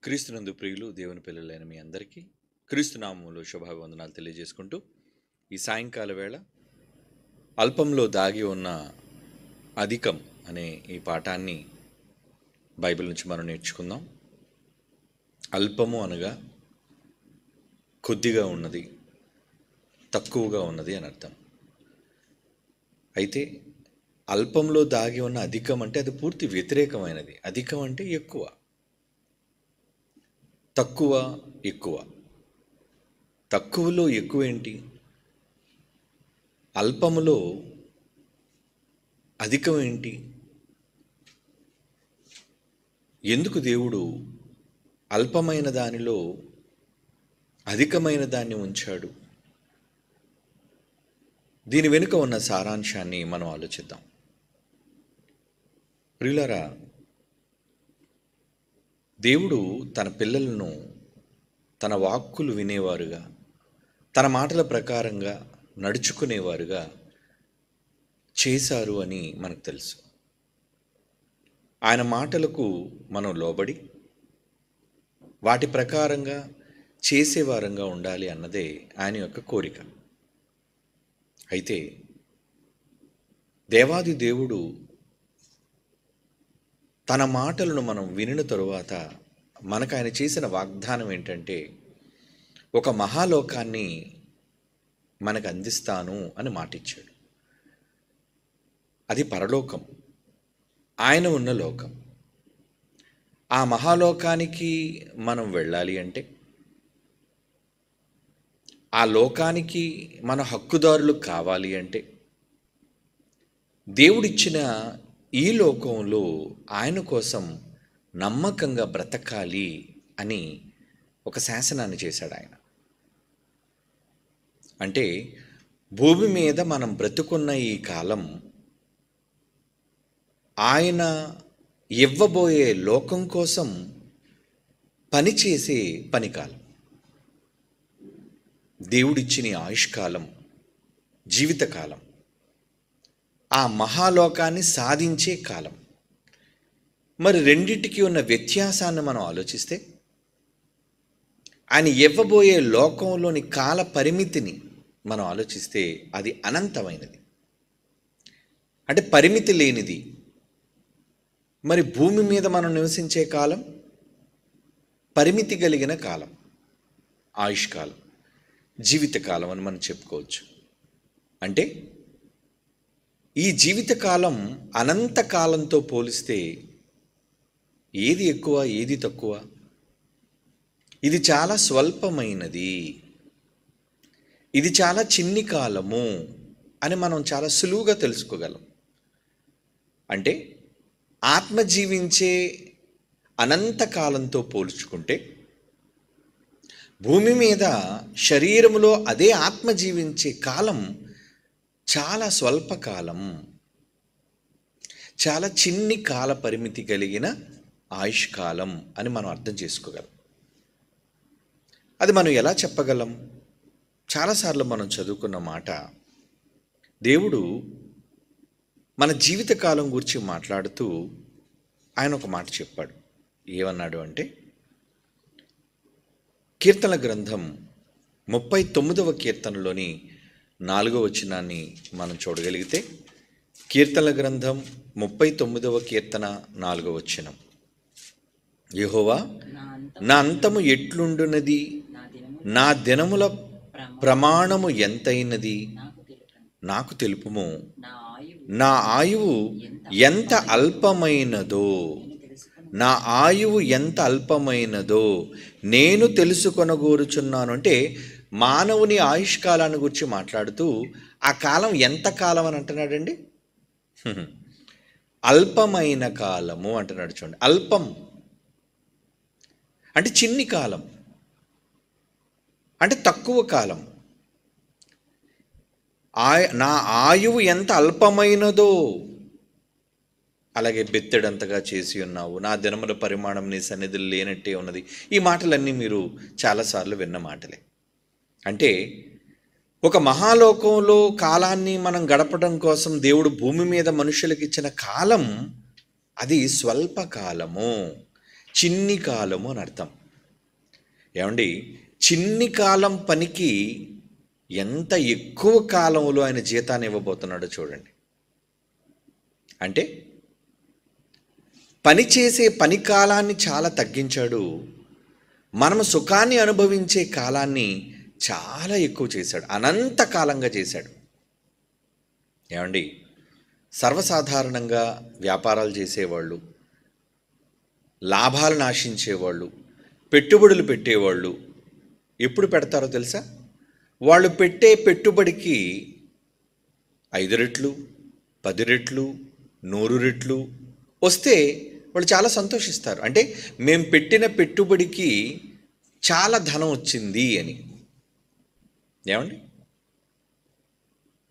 క్రీస్తునందు ప్రియులు దేవుని పిల్లలైన మీ అందరికీ క్రీస్తునామములో శుభాభివందనాలు తెలియజేసుకుంటూ ఈ సాయంకాల వేళ అల్పంలో దాగి ఉన్న అధికం అనే ఈ పాఠాన్ని బైబిల్ నుంచి మనం నేర్చుకుందాం. అల్పము అనగా కొద్దిగా ఉన్నది, తక్కువగా ఉన్నది అని అర్థం. అయితే అల్పంలో దాగి ఉన్న అధికం అంటే అది పూర్తి వ్యతిరేకమైనది. అధికం అంటే ఎక్కువ, తక్కువ ఎక్కువ. తక్కువలో ఎక్కువ ఏంటి? అల్పములో అధికం ఏంటి? ఎందుకు దేవుడు అల్పమైన దానిలో అధికమైన దాన్ని ఉంచాడు? దీని వెనుక ఉన్న సారాంశాన్ని మనం ఆలోచిద్దాం. ప్రియులారా, దేవుడు తన పిల్లలను తన వాక్కులు వినేవారుగా, తన మాటల ప్రకారంగా నడుచుకునేవారుగా చేశారు అని మనకు తెలుసు. ఆయన మాటలకు మనం లోబడి వాటి ప్రకారంగా చేసేవారంగా ఉండాలి అన్నదే ఆయన యొక్క కోరిక. అయితే దేవాది దేవుడు తన మాటలను మనం వినిన తరువాత మనకు ఆయన చేసిన వాగ్దానం ఏంటంటే, ఒక మహాలోకాన్ని మనకు అందిస్తాను అని మాటిచ్చాడు. అది పరలోకం, ఆయన ఉన్న లోకం. ఆ మహాలోకానికి మనం వెళ్ళాలి అంటే, ఆ లోకానికి మన హక్కుదారులు కావాలి అంటే, దేవుడిచ్చిన ఈ లోకంలో ఆయన కోసం నమ్మకంగా బ్రతకాలి అని ఒక శాసనాన్ని చేశాడు ఆయన. అంటే భూమి మీద మనం బ్రతుకున్న ఈ కాలం ఆయన ఇవ్వబోయే లోకం కోసం పనిచేసే పనికాలం. దేవుడిచ్చిన ఆయుష్కాలం, జీవితకాలం, ఆ మహాలోకాన్ని సాధించే కాలం. మరి రెండింటికి ఉన్న వ్యత్యాసాన్ని మనం ఆలోచిస్తే, ఆయన ఇవ్వబోయే లోకంలోని కాల పరిమితిని మనం ఆలోచిస్తే అది అనంతమైనది, అంటే పరిమితి లేనిది. మరి భూమి మీద మనం నివసించే కాలం పరిమితి కలిగిన కాలం, ఆయుష్కాలం, జీవితకాలం అని మనం చెప్పుకోవచ్చు. అంటే ఈ జీవితకాలం అనంతకాలంతో పోలిస్తే ఏది ఎక్కువ, ఏది తక్కువ? ఇది చాలా స్వల్పమైనది, ఇది చాలా చిన్ని కాలము అని మనం చాలా సులువుగా తెలుసుకోగలం. అంటే ఆత్మ జీవించే అనంతకాలంతో పోల్చుకుంటే భూమి మీద శరీరములో అదే ఆత్మ జీవించే కాలం చాలా స్వల్పకాలం, చాలా చిన్ని కాల పరిమితి కలిగిన ఆయుష్కాలం అని మనం అర్థం చేసుకోగలం. అది మనం ఎలా చెప్పగలం? చాలాసార్లు మనం చదువుకున్న మాట, దేవుడు మన జీవితకాలం గురించి మాట్లాడుతూ ఆయన ఒక మాట చెప్పాడు. ఏమన్నాడు అంటే, కీర్తన గ్రంథం 39వ కీర్తనలోని 4వ వచనాన్ని మనం చూడగలిగితే, కీర్తన గ్రంథం 39వ కీర్తన 4వ వచనం, యెహోవా నా అంతము ఎట్లుండునది, నా దినముల ప్రమాణము ఎంతైనది నాకు తెలుపుము, నా ఆయువు ఎంత అల్పమైనదో, నా ఆయువు ఎంత అల్పమైనదో నేను తెలుసుకొనగోరుచున్నాను. అంటే మానవుని ఆయుష్కాలాన్ని గురించి మాట్లాడుతూ ఆ కాలం ఎంత కాలం అని అంటున్నాడండి? అల్పమైన కాలము అంటున్నాడు. చూడండి, అల్పం అంటే చిన్ని కాలం, అంటే తక్కువ కాలం. నా ఆయువు ఎంత అల్పమైనదో, అలాగే బెత్తెడంతగా చేసి ఉన్నావు, నా దినముల పరిమాణం నీ సన్నిధిలో లేనట్టే ఉన్నది. ఈ మాటలన్నీ మీరు చాలాసార్లు విన్న మాటలే. అంటే ఒక మహాలోకంలో కాలాన్ని మనం గడపడం కోసం దేవుడు భూమి మీద మనుషులకు ఇచ్చిన కాలం అది స్వల్పకాలము, చిన్ని కాలము అని అర్థం. ఏమండి, చిన్ని కాలం పనికి ఎంత ఎక్కువ కాలంలో ఆయన జీతాన్ని ఇవ్వబోతున్నాడో చూడండి. అంటే పని చేసే పని కాలాన్ని చాలా తగ్గించాడు, మనం సుఖాన్ని అనుభవించే కాలాన్ని చాలా ఎక్కువ చేశాడు, అనంత కాలంగా చేశాడు. ఏమండి, సర్వసాధారణంగా వ్యాపారాలు చేసేవాళ్ళు, లాభాలను ఆశించేవాళ్ళు, పెట్టుబడులు పెట్టేవాళ్ళు ఎప్పుడు పెడతారో తెలుసా? వాళ్ళు పెట్టే పెట్టుబడికి 5 రెట్లు, 10 రెట్లు, 100 రెట్లు వస్తే వాళ్ళు చాలా సంతోషిస్తారు. అంటే మేము పెట్టిన పెట్టుబడికి చాలా ధనం వచ్చింది అని. ఏమండి,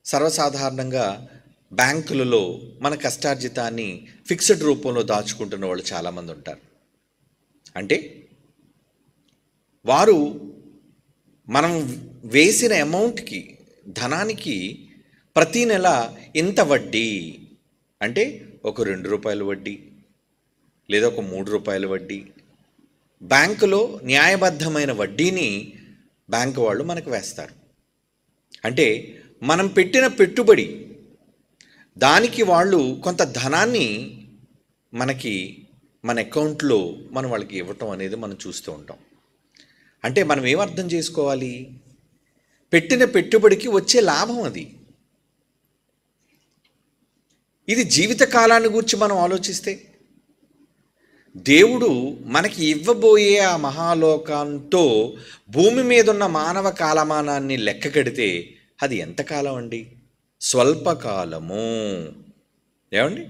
సర్వసాధారణంగా బ్యాంకులలో మన కష్టార్జితాన్ని ఫిక్స్డ్ రూపంలో దాచుకుంటున్న వాళ్ళు చాలామంది ఉంటారు. అంటే వారు మనం వేసిన అమౌంట్కి, ధనానికి ప్రతీ నెల ఇంత వడ్డీ, అంటే ఒక 2 రూపాయల వడ్డీ లేదా ఒక 3 రూపాయల వడ్డీ, బ్యాంకులో న్యాయబద్ధమైన వడ్డీని బ్యాంకు వాళ్ళు మనకు వేస్తారు. అంటే మనం పెట్టిన పెట్టుబడి దానికి వాళ్ళు కొంత ధనాన్ని మనకి మన అకౌంట్లో మనం వాళ్ళకి ఇవ్వటం అనేది మనం చూస్తూ ఉంటాం. అంటే మనం ఏమర్థం చేసుకోవాలి? పెట్టిన పెట్టుబడికి వచ్చే లాభం అది. ఇది జీవితకాలాన్ని గురించి మనం ఆలోచిస్తే దేవుడు మనకి ఇవ్వబోయే ఆ మహాలోకంతో భూమి మీద ఉన్న మానవ కాలమానాన్ని లెక్క కడితే అది ఎంతకాలం అండి? స్వల్పకాలము. ఏమండి,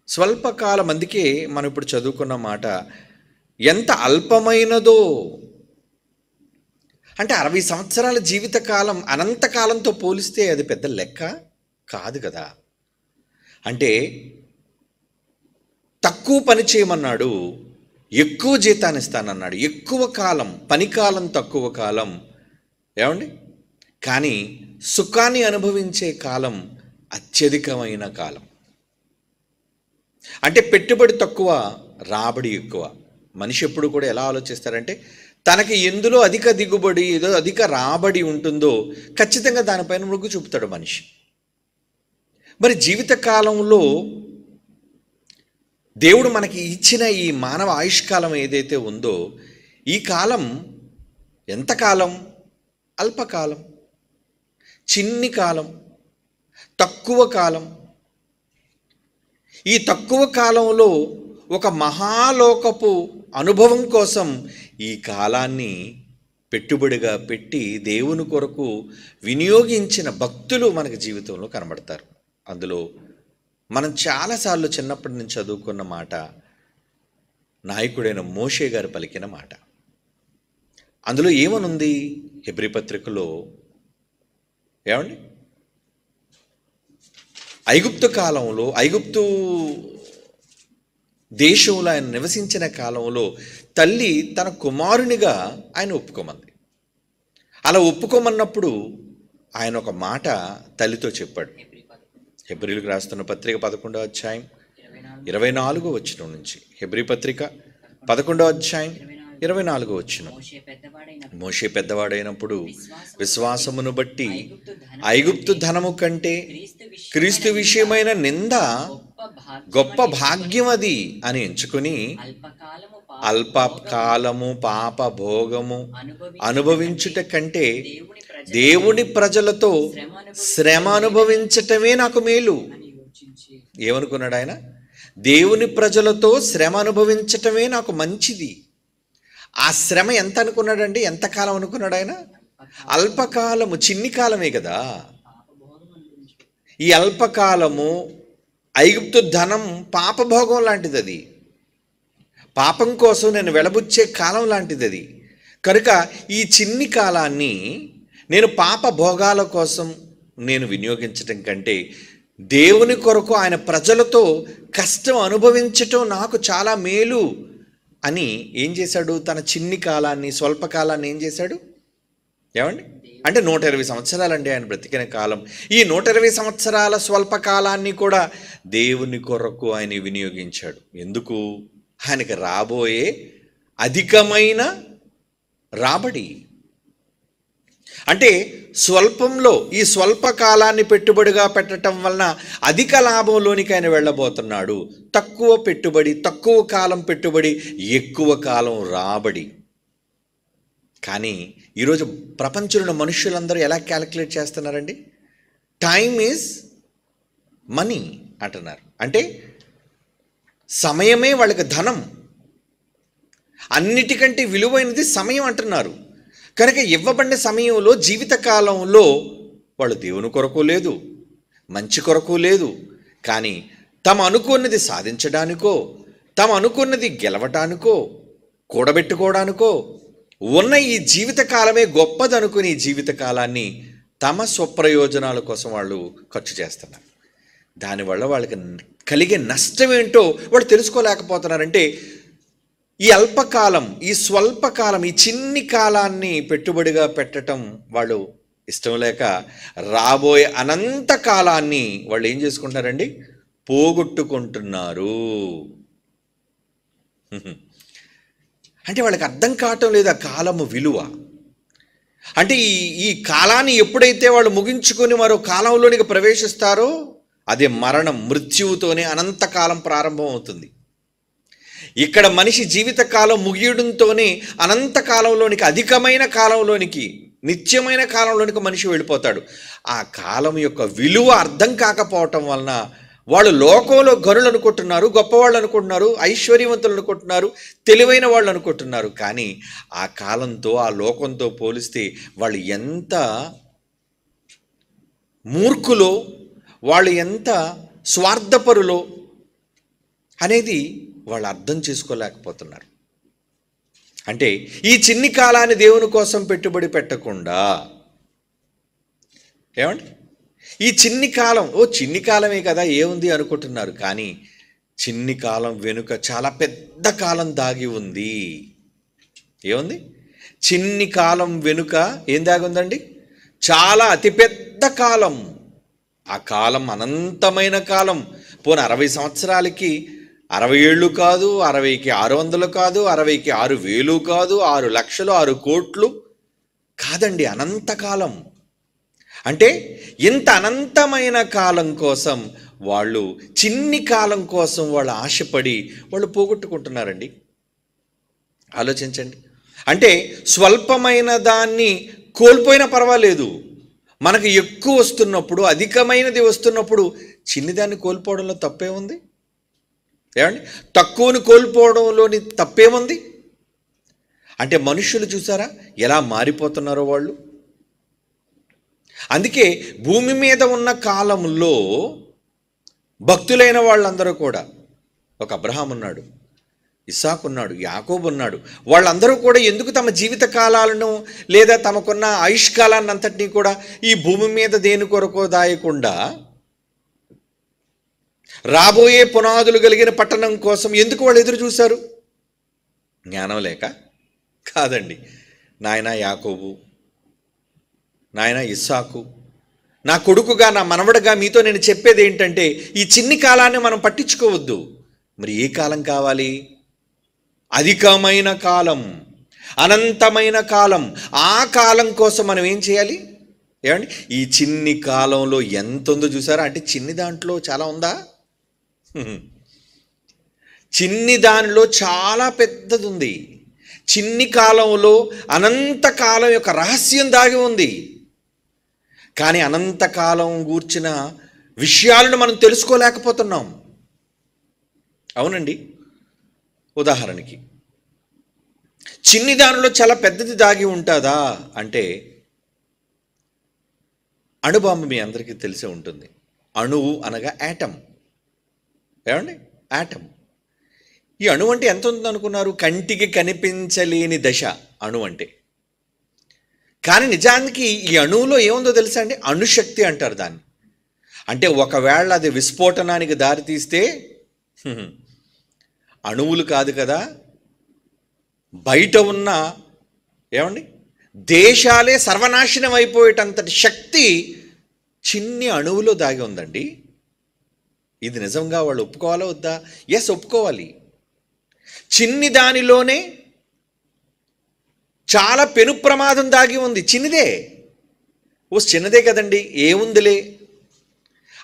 స్వల్పకాలం. అందుకే మనం ఇప్పుడు చదువుకున్న మాట ఎంత అల్పమైనదో. అంటే 60 సంవత్సరాల జీవితకాలం అనంతకాలంతో పోలిస్తే అది పెద్ద లెక్క కాదు కదా. అంటే తక్కువ పని చేయమన్నాడు, ఎక్కువ జీతాన్ని ఇస్తానన్నాడు. ఎక్కువ కాలం పనికాలం, తక్కువ కాలం. ఏమండి, కానీ సుఖాన్ని అనుభవించే కాలం అత్యధికమైన కాలం. అంటే పెట్టుబడి తక్కువ, రాబడి ఎక్కువ. మనిషి ఎప్పుడు కూడా ఎలా ఆలోచిస్తారంటే తనకి ఎందులో అధిక దిగుబడి, ఏదో అధిక రాబడి ఉంటుందో ఖచ్చితంగా దానిపైన మొగ్గు చూపుతాడు మనిషి. మరి జీవితకాలంలో దేవుడు మనకి ఇచ్చిన ఈ మానవ ఆయుష్కాలం ఏదైతే ఉందో, ఈ కాలం ఎంతకాలం? అల్పకాలం, చిన్ని కాలం, తక్కువ కాలం. ఈ తక్కువ కాలంలో ఒక మహాలోకపు అనుభవం కోసం ఈ కాలాన్ని పెట్టుబడిగా పెట్టి దేవుని కొరకు వినియోగించిన భక్తులు మనకి జీవితంలో కనబడతారు. అందులో మనం చాలాసార్లు చిన్నప్పటి నుంచి చదువుకున్న మాట, నాయకుడైన మోషే గారు పలికిన మాట. అందులో ఏమనుంది? హెబ్రీ పత్రికలో, ఏమండి, ఐగుప్తు కాలంలో, ఐగుప్తు దేశంలో ఆయన నివసించిన కాలంలో తల్లి తన కుమారునిగా ఆయన ఒప్పుకోమంది. అలా ఒప్పుకోమన్నప్పుడు ఆయన ఒక మాట తల్లితో చెప్పాడు. హెబ్రీలకు రాస్తున్న పత్రిక 11వ అధ్యాయం 24వ వచనం నుంచి. హెబ్రీ పత్రిక 11వ అధ్యాయం 24వ వచనం. మోషే పెద్దవాడైనప్పుడు విశ్వాసమును బట్టి ఐగుప్తు ధనము కంటే క్రీస్తు విషయమైన నింద గొప్ప భాగ్యం అది అని ఎంచుకుని అల్పకాలము పాప భోగము అనుభవించుట కంటే దేవుని ప్రజలతో శ్రమ అనుభవించటమే నాకు మేలు. ఏమనుకున్నాడు ఆయన? దేవుని ప్రజలతో శ్రమ అనుభవించటమే నాకు మంచిది. ఆ శ్రమ ఎంత అనుకున్నాడండి? ఎంతకాలం అనుకున్నాడు ఆయన? అల్పకాలము, చిన్ని కాలమే కదా. ఈ అల్పకాలము ఐగుప్తు ధనం పాపభోగం లాంటిది. అది పాపం కోసం నేను వెలబుచ్చే కాలం లాంటిది. అది కనుక ఈ చిన్ని కాలాన్ని నేను పాప భోగాల కోసం నేను వినియోగించటం కంటే దేవుని కొరకు ఆయన ప్రజలతో కష్టం అనుభవించటం నాకు చాలా మేలు అని ఏం చేశాడు? తన చిన్ని కాలాన్ని, స్వల్పకాలాన్ని ఏం చేశాడు? ఏమండి, అంటే 120 సంవత్సరాలండి ఆయన బ్రతికిన కాలం. ఈ 120 సంవత్సరాల స్వల్పకాలాన్ని కూడా దేవుని కొరకు ఆయన వినియోగించాడు. ఎందుకు? ఆయనకి రాబోయే అధికమైన రాబడి. అంటే స్వల్పంలో ఈ స్వల్ప కాలాన్ని పెట్టుబడిగా పెట్టడం వలన అధిక లాభంలోనికి ఆయన వెళ్ళబోతున్నాడు. తక్కువ పెట్టుబడి, తక్కువ కాలం పెట్టుబడి, ఎక్కువ కాలం రాబడి. కానీ ఈరోజు ప్రపంచంలో మనుషులందరూ ఎలా క్యాలిక్యులేట్ చేస్తున్నారండి? టైమ్ ఈజ్ మనీ అంటున్నారు. అంటే సమయమే వాళ్ళకి ధనం, అన్నిటికంటే విలువైనది సమయం అంటున్నారు. కనుక ఇవ్వబడిన సమయంలో, జీవితకాలంలో వాళ్ళు దేవుని కొరకు లేదు, మంచి కొరకు లేదు, కానీ తమ అనుకున్నది సాధించడానికో, తమ అనుకున్నది గెలవటానికో, కూడబెట్టుకోవడానికో ఉన్న ఈ జీవితకాలమే గొప్పదనుకుని ఈ జీవితకాలాన్ని తమ స్వప్రయోజనాల కోసం వాళ్ళు ఖర్చు చేస్తున్నారు. దానివల్ల వాళ్ళకి కలిగే నష్టం ఏంటో వాళ్ళు తెలుసుకోలేకపోతున్నారంటే ఈ అల్పకాలం, ఈ స్వల్పకాలం, ఈ చిన్ని కాలాన్ని పెట్టుబడిగా పెట్టడం వాళ్ళు ఇష్టం లేక రాబోయే అనంత కాలాన్ని వాళ్ళు ఏం చేసుకుంటారండి? పోగొట్టుకుంటున్నారు. అంటే వాళ్ళకి అర్థం కావటం లేదు ఆ కాలము విలువ. అంటే ఈ కాలాన్ని ఎప్పుడైతే వాళ్ళు ముగించుకొని మరో కాలంలోనికి ప్రవేశిస్తారో అదే మరణం, మృత్యువుతోనే అనంతకాలం ప్రారంభం అవుతుంది. ఇక్కడ మనిషి జీవితకాలం ముగియడంతోనే అనంతకాలంలోనికి, అధికమైన కాలంలోనికి, నిత్యమైన కాలంలోనికి మనిషి వెళ్ళిపోతాడు. ఆ కాలం యొక్క విలువ అర్థం కాకపోవటం వలన వాళ్ళు లోకంలో గనులు అనుకుంటున్నారు, గొప్పవాళ్ళు అనుకుంటున్నారు, ఐశ్వర్యవంతులు అనుకుంటున్నారు, తెలివైన వాళ్ళు అనుకుంటున్నారు. కానీ ఆ కాలంతో, ఆ లోకంతో పోలిస్తే వాళ్ళు ఎంత మూర్ఖులో, వాళ్ళు ఎంత స్వార్థపరులో అనేది వాళ్ళు అర్థం చేసుకోలేకపోతున్నారు. అంటే ఈ చిన్ని కాలాన్ని దేవుని కోసం పెట్టుబడి పెట్టకుండా, ఏమండి, ఈ చిన్ని కాలం చిన్ని కాలమే కదా ఏముంది అనుకుంటున్నారు. కానీ చిన్ని కాలం వెనుక చాలా పెద్ద కాలం దాగి ఉంది. ఏముంది? చిన్ని కాలం వెనుక ఏం దాగి ఉందండి? చాలా అతిపెద్ద కాలం. ఆ కాలం అనంతమైన కాలం. పోనీ 60 సంవత్సరాలకి 60 ఏళ్ళు కాదు, 60కి 600 కాదు, 60కి 6,000 కాదు, 6 లక్షలు, 6 కోట్లు కాదండి, అనంతకాలం. అంటే ఇంత అనంతమైన కాలం కోసం వాళ్ళు, చిన్ని కాలం కోసం వాళ్ళు ఆశపడి వాళ్ళు పోగొట్టుకుంటున్నారండి. ఆలోచించండి. అంటే స్వల్పమైన దాన్ని కోల్పోయినా పర్వాలేదు, మనకు ఎక్కువ వస్తున్నప్పుడు, అధికమైనది వస్తున్నప్పుడు చిన్నదాన్ని కోల్పోవడంలో తప్పే ఉంది? ఏమండి, తక్కువని కోల్పోవడంలోని తప్పేముంది? అంటే మనుషులు చూసారా ఎలా మారిపోతున్నారో వాళ్ళు. అందుకే భూమి మీద ఉన్న కాలంలో భక్తులైన వాళ్ళందరూ కూడా, ఒక అబ్రహాం ఉన్నాడు, ఇస్సాకు ఉన్నాడు, యాకోబు ఉన్నాడు, వాళ్ళందరూ కూడా ఎందుకు తమ జీవిత కాలాలను లేదా తమకున్న ఆయుష్కాలాన్ని అంతటినీ కూడా ఈ భూమి మీద దేని కొరకో దాయకుండా రాబోయే పునాదులు కలిగిన పట్టణం కోసం ఎందుకు వాళ్ళు ఎదురు చూశారు? జ్ఞానం లేక కాదండి. నాయనా యాకోబు, నాయనా ఇస్సాకు, నా కొడుకుగా, నా మనవడుగా మీతో నేను చెప్పేది ఏంటంటే ఈ చిన్ని కాలాన్ని మనం పట్టించుకోవద్దు. మరి ఏ కాలం కావాలి? అధికమైన కాలం, అనంతమైన కాలం. ఆ కాలం కోసం మనం ఏం చేయాలి? ఏమండి, ఈ చిన్ని కాలంలో ఎంత ఉందో చూసారా? అంటే చిన్ని దాంట్లో చాలా ఉందా? చిన్ని దానిలో చాలా పెద్దది ఉంది. చిన్ని కాలంలో అనంతకాలం యొక్క రహస్యం దాగి ఉంది. కానీ అనంతకాలం గూర్చిన విషయాలను మనం తెలుసుకోలేకపోతున్నాం. అవునండి. ఉదాహరణకి చిన్ని దానిలో చాలా పెద్దది దాగి ఉంటుందా అంటే, అణుబాంబు మీ అందరికీ తెలిసే ఉంటుంది. అణువు అనగా యాటమ్. ఏమండి, యాటమ్. ఈ అణువు అంటే ఎంత ఉందనుకున్నారు? కంటికి కనిపించలేని దశ అణువు అంటే. కానీ నిజానికి ఈ అణువులో ఏముందో తెలుసా అండి? అణుశక్తి అంటారు దాన్ని. అంటే ఒకవేళ అది విస్ఫోటనానికి దారితీస్తే అణువులు కాదు కదా, బయట ఉన్న ఏమండి దేశాలే సర్వనాశనం అయిపోయేటంతటి శక్తి చిన్ని అణువులో దాగి ఉందండి. ఇది నిజంగా వాళ్ళు ఒప్పుకోవాలా వద్దా? ఎస్, ఒప్పుకోవాలి. చిన్ని దానిలోనే చాలా పెను ప్రమాదం దాగి ఉంది. చిన్నదే, చిన్నదే కదండి, ఏముందిలే,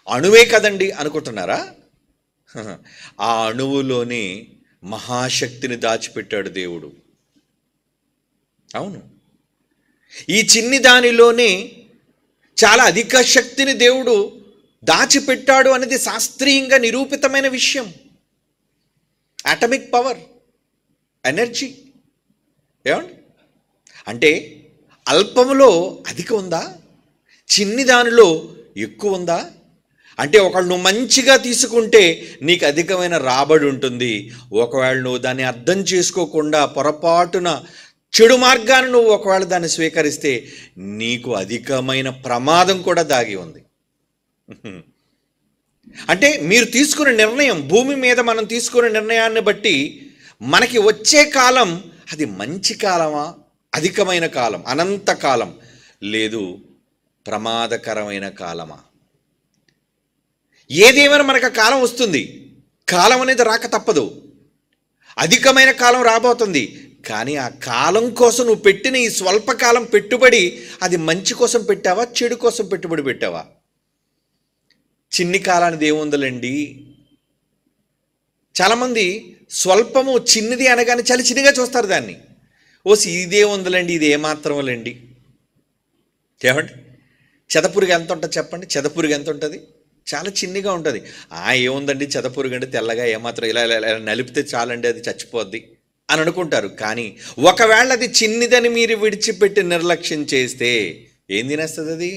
అణువే కదండి అనుకుంటున్నారా? ఆ అణువులోనే మహాశక్తిని దాచిపెట్టాడు దేవుడు. అవును, ఈ చిన్ని దానిలోనే చాలా అధిక శక్తిని దేవుడు దాచిపెట్టాడు అనేది శాస్త్రీయంగా నిరూపితమైన విషయం. Atomic power, energy. ఏమండి అంటే అల్పములో అధికం ఉందా, చిన్ని దానిలో ఎక్కువ ఉందా? అంటే ఒకవేళ నువ్వు మంచిగా తీసుకుంటే నీకు అధికమైన రాబడి ఉంటుంది. ఒకవేళ నువ్వు దాన్ని అర్థం చేసుకోకుండా పొరపాటున చెడు మార్గాన్ని నువ్వు ఒకవేళ దాన్ని స్వీకరిస్తే నీకు అధికమైన ప్రమాదం కూడా దాగి ఉంది. అంటే మీరు తీసుకునే నిర్ణయం, భూమి మీద మనం తీసుకునే నిర్ణయాన్ని బట్టి మనకి వచ్చే కాలం అది మంచి కాలమా, అధికమైన కాలం, అనంత కాలం, లేదు ప్రమాదకరమైన కాలమా? ఏదేమైనా మనకు ఆ కాలం వస్తుంది. కాలం అనేది రాక తప్పదు. అధికమైన కాలం రాబోతుంది. కానీ ఆ కాలం కోసం నువ్వు పెట్టిన ఈ స్వల్పకాలం పెట్టుబడి అది మంచి కోసం పెట్టావా, చెడు కోసం పెట్టుబడి పెట్టావా? చిన్ని కాలానికి ఏముందలండి. చాలామంది స్వల్పము చిన్నది అనగానే చాలా చిన్నగా చూస్తారు దాన్ని. ఇదే ఉందిలేండి, ఇది ఏమాత్రములేండి. ఏమండి, చెదపురుగు ఎంత ఉంటుంది చెప్పండి? చెదపురుగు ఎంత ఉంటుంది? చాలా చిన్నగా ఉంటుంది. ఏముందండి చెదపురుగు అంటే తెల్లగా ఏమాత్రం ఇలా ఇలా నలిపితే చాలండి, అది చచ్చిపోద్ది అని అనుకుంటారు. కానీ ఒకవేళ అది చిన్నదని మీరు విడిచిపెట్టి నిర్లక్ష్యం చేస్తే ఏం తినేస్తుంది? అది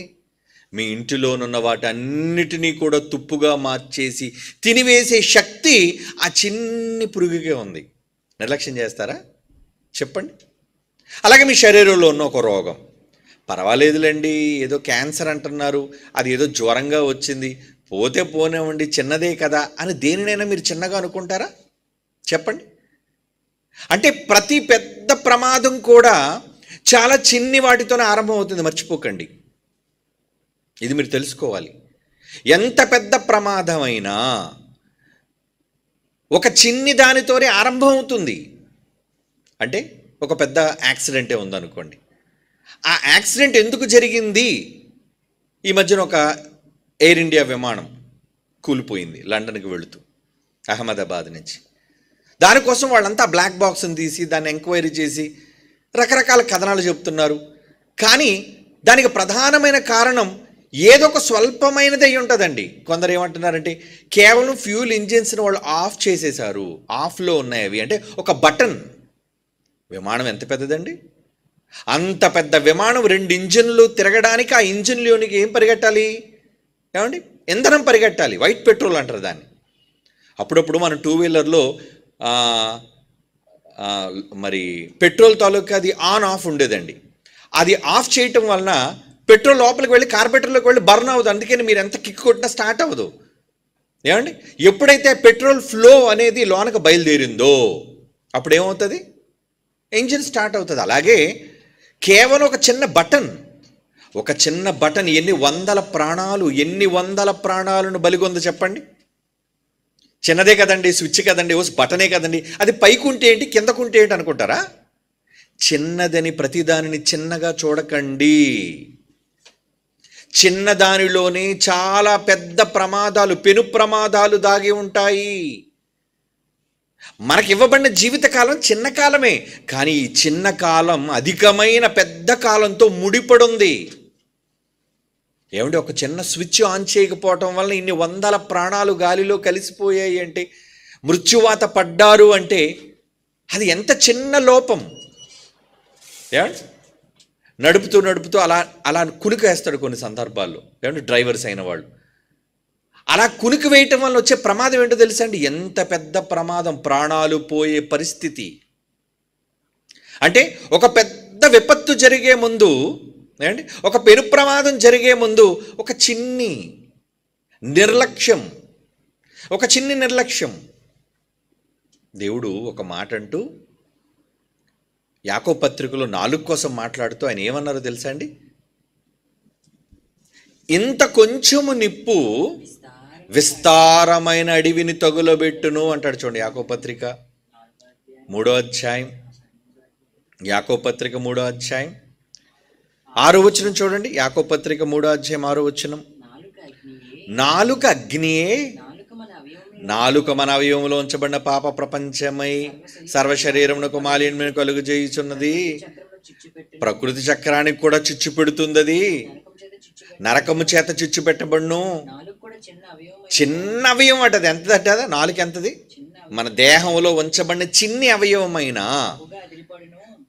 మీ ఇంటిలోనున్న వాటన్నిటినీ కూడా తుప్పుగా మార్చేసి తినివేసే శక్తి ఆ చిన్ని పురుగుకే ఉంది. నిర్లక్ష్యం చేస్తారా చెప్పండి? అలాగే మీ శరీరంలో ఉన్న ఒక రోగం, పర్వాలేదులేండి, ఏదో క్యాన్సర్ అంటున్నారు, అది ఏదో జ్వరంగా వచ్చింది, పోతే పోనేవ్వండి, చిన్నదే కదా అని దేనినైనా మీరు చిన్నగా అనుకుంటారా చెప్పండి? అంటే ప్రతి పెద్ద ప్రమాదం కూడా చాలా చిన్ని వాటితోనే ఆరంభం అవుతుంది, మర్చిపోకండి. ఇది మీరు తెలుసుకోవాలి. ఎంత పెద్ద ప్రమాదమైనా ఒక చిన్ని దానితోనే ఆరంభం అవుతుంది. అంటే ఒక పెద్ద యాక్సిడెంటే ఉందనుకోండి, ఆ యాక్సిడెంట్ ఎందుకు జరిగింది? ఈ మధ్యన ఒక ఎయిర్ ఇండియా విమానం కూలిపోయింది లండన్కి వెళుతూ, అహ్మదాబాద్ నుంచి. దానికోసం వాళ్ళంతా బ్లాక్ బాక్స్ని తీసి దాన్ని ఎంక్వైరీ చేసి రకరకాల కథనాలు చెప్తున్నారు. కానీ దానికి ప్రధానమైన కారణం ఏదో ఒక స్వల్పమైనది అయి ఉంటుందండి. కొందరు ఏమంటున్నారంటే కేవలం ఫ్యూల్ ఇంజిన్స్ని వాళ్ళు ఆఫ్ చేసేశారు, ఆఫ్లో ఉన్నాయి అవి. అంటే ఒక బటన్. విమానం ఎంత పెద్దదండి? అంత పెద్ద విమానం 2 ఇంజిన్లు తిరగడానికి ఆ ఇంజిన్లోనికి ఏం పరిగెట్టాలి ఏమండి? ఇంధనం పరిగెట్టాలి, వైట్ పెట్రోల్ అంటారు దాన్ని. అప్పుడప్పుడు మన 2 వీలర్లో మరి పెట్రోల్ తాలూకా అది ఆన్ ఆఫ్ ఉండేదండి. అది ఆఫ్ చేయటం వలన పెట్రోల్ లోపలికి వెళ్ళి కార్బొరేటర్లోకి వెళ్ళి బర్న్ అవ్వదు. అందుకని మీరు ఎంత కిక్ కొట్టినా స్టార్ట్ అవ్వదు. ఏమండి, ఎప్పుడైతే పెట్రోల్ ఫ్లో అనేది లోనకు బయలుదేరిందో అప్పుడు ఏమవుతుంది? ఇంజిన్ స్టార్ట్ అవుతుంది. అలాగే కేవలం ఒక చిన్న బటన్ ఎన్ని వందల ప్రాణాలను బలిగొంది చెప్పండి? చిన్నదే కదండి, స్విచ్ కదండి, బటనే కదండి, అది పైకుంటే ఏంటి కిందకుంటే ఏంటి అనుకుంటారా? చిన్నదని ప్రతిదానిని చిన్నగా చూడకండి. చిన్నదానిలోనే చాలా పెద్ద ప్రమాదాలు, పెను ప్రమాదాలు దాగి ఉంటాయి. మనకి ఇవ్వబడిన జీవితకాలం చిన్న కాలమే, కానీ ఈ చిన్న కాలం అధికమైన పెద్ద కాలంతో ముడిపడుంది. ఏమంటే ఒక చిన్న స్విచ్ ఆన్ చేయకపోవటం వల్ల ఇన్ని వందల ప్రాణాలు గాలిలో కలిసిపోయాయి అంటే, మృత్యువాత పడ్డారు అంటే అది ఎంత చిన్న లోపం. ఏమంటే నడుపుతూ అలా కునుకు వేస్తాడు కొన్ని సందర్భాల్లో. ఏమంటే డ్రైవర్స్ అయిన వాళ్ళు అలా కునుకు వేయటం వల్ల వచ్చే ప్రమాదం ఏంటో తెలుసా అండి? ఎంత పెద్ద ప్రమాదం, ప్రాణాలు పోయే పరిస్థితి. అంటే ఒక పెద్ద విపత్తు జరిగే ముందు, ఏమండి ఒక పెను ప్రమాదం జరిగే ముందు ఒక చిన్ని నిర్లక్ష్యం. దేవుడు ఒక మాట అంటూ యాకోబు పత్రికలో 4 కోసం మాట్లాడుతూ ఆయన ఏమన్నారో తెలుసా అండి? ఇంత కొంచెము నిప్పు విస్తారమైన అడవిని తగులబెట్టును అంటాడు. చూడండి యాకోబు పత్రిక మూడో అధ్యాయం, యాకోబు పత్రిక 3వ అధ్యాయం 6వ వచనం చూడండి. యాకోబు పత్రిక 3వ అధ్యాయం 6వ వచనం. నాలుక అగ్నియే, నాలుక మన అవయవంలో ఉంచబడిన పాప ప్రపంచమై సర్వ శరీరమునకు మాలిన్యమును కలుగు చేయుచున్నది. ప్రకృతి చక్రానికి కూడా చిచ్చు పెడుతుంది. నరకము చేత చిచ్చు పెట్టబడును. చిన్న అవయవం అట, అది ఎంతదట? నాలుక ఎంతది? మన దేహంలో ఉంచబడిన చిన్ని అవయవమైన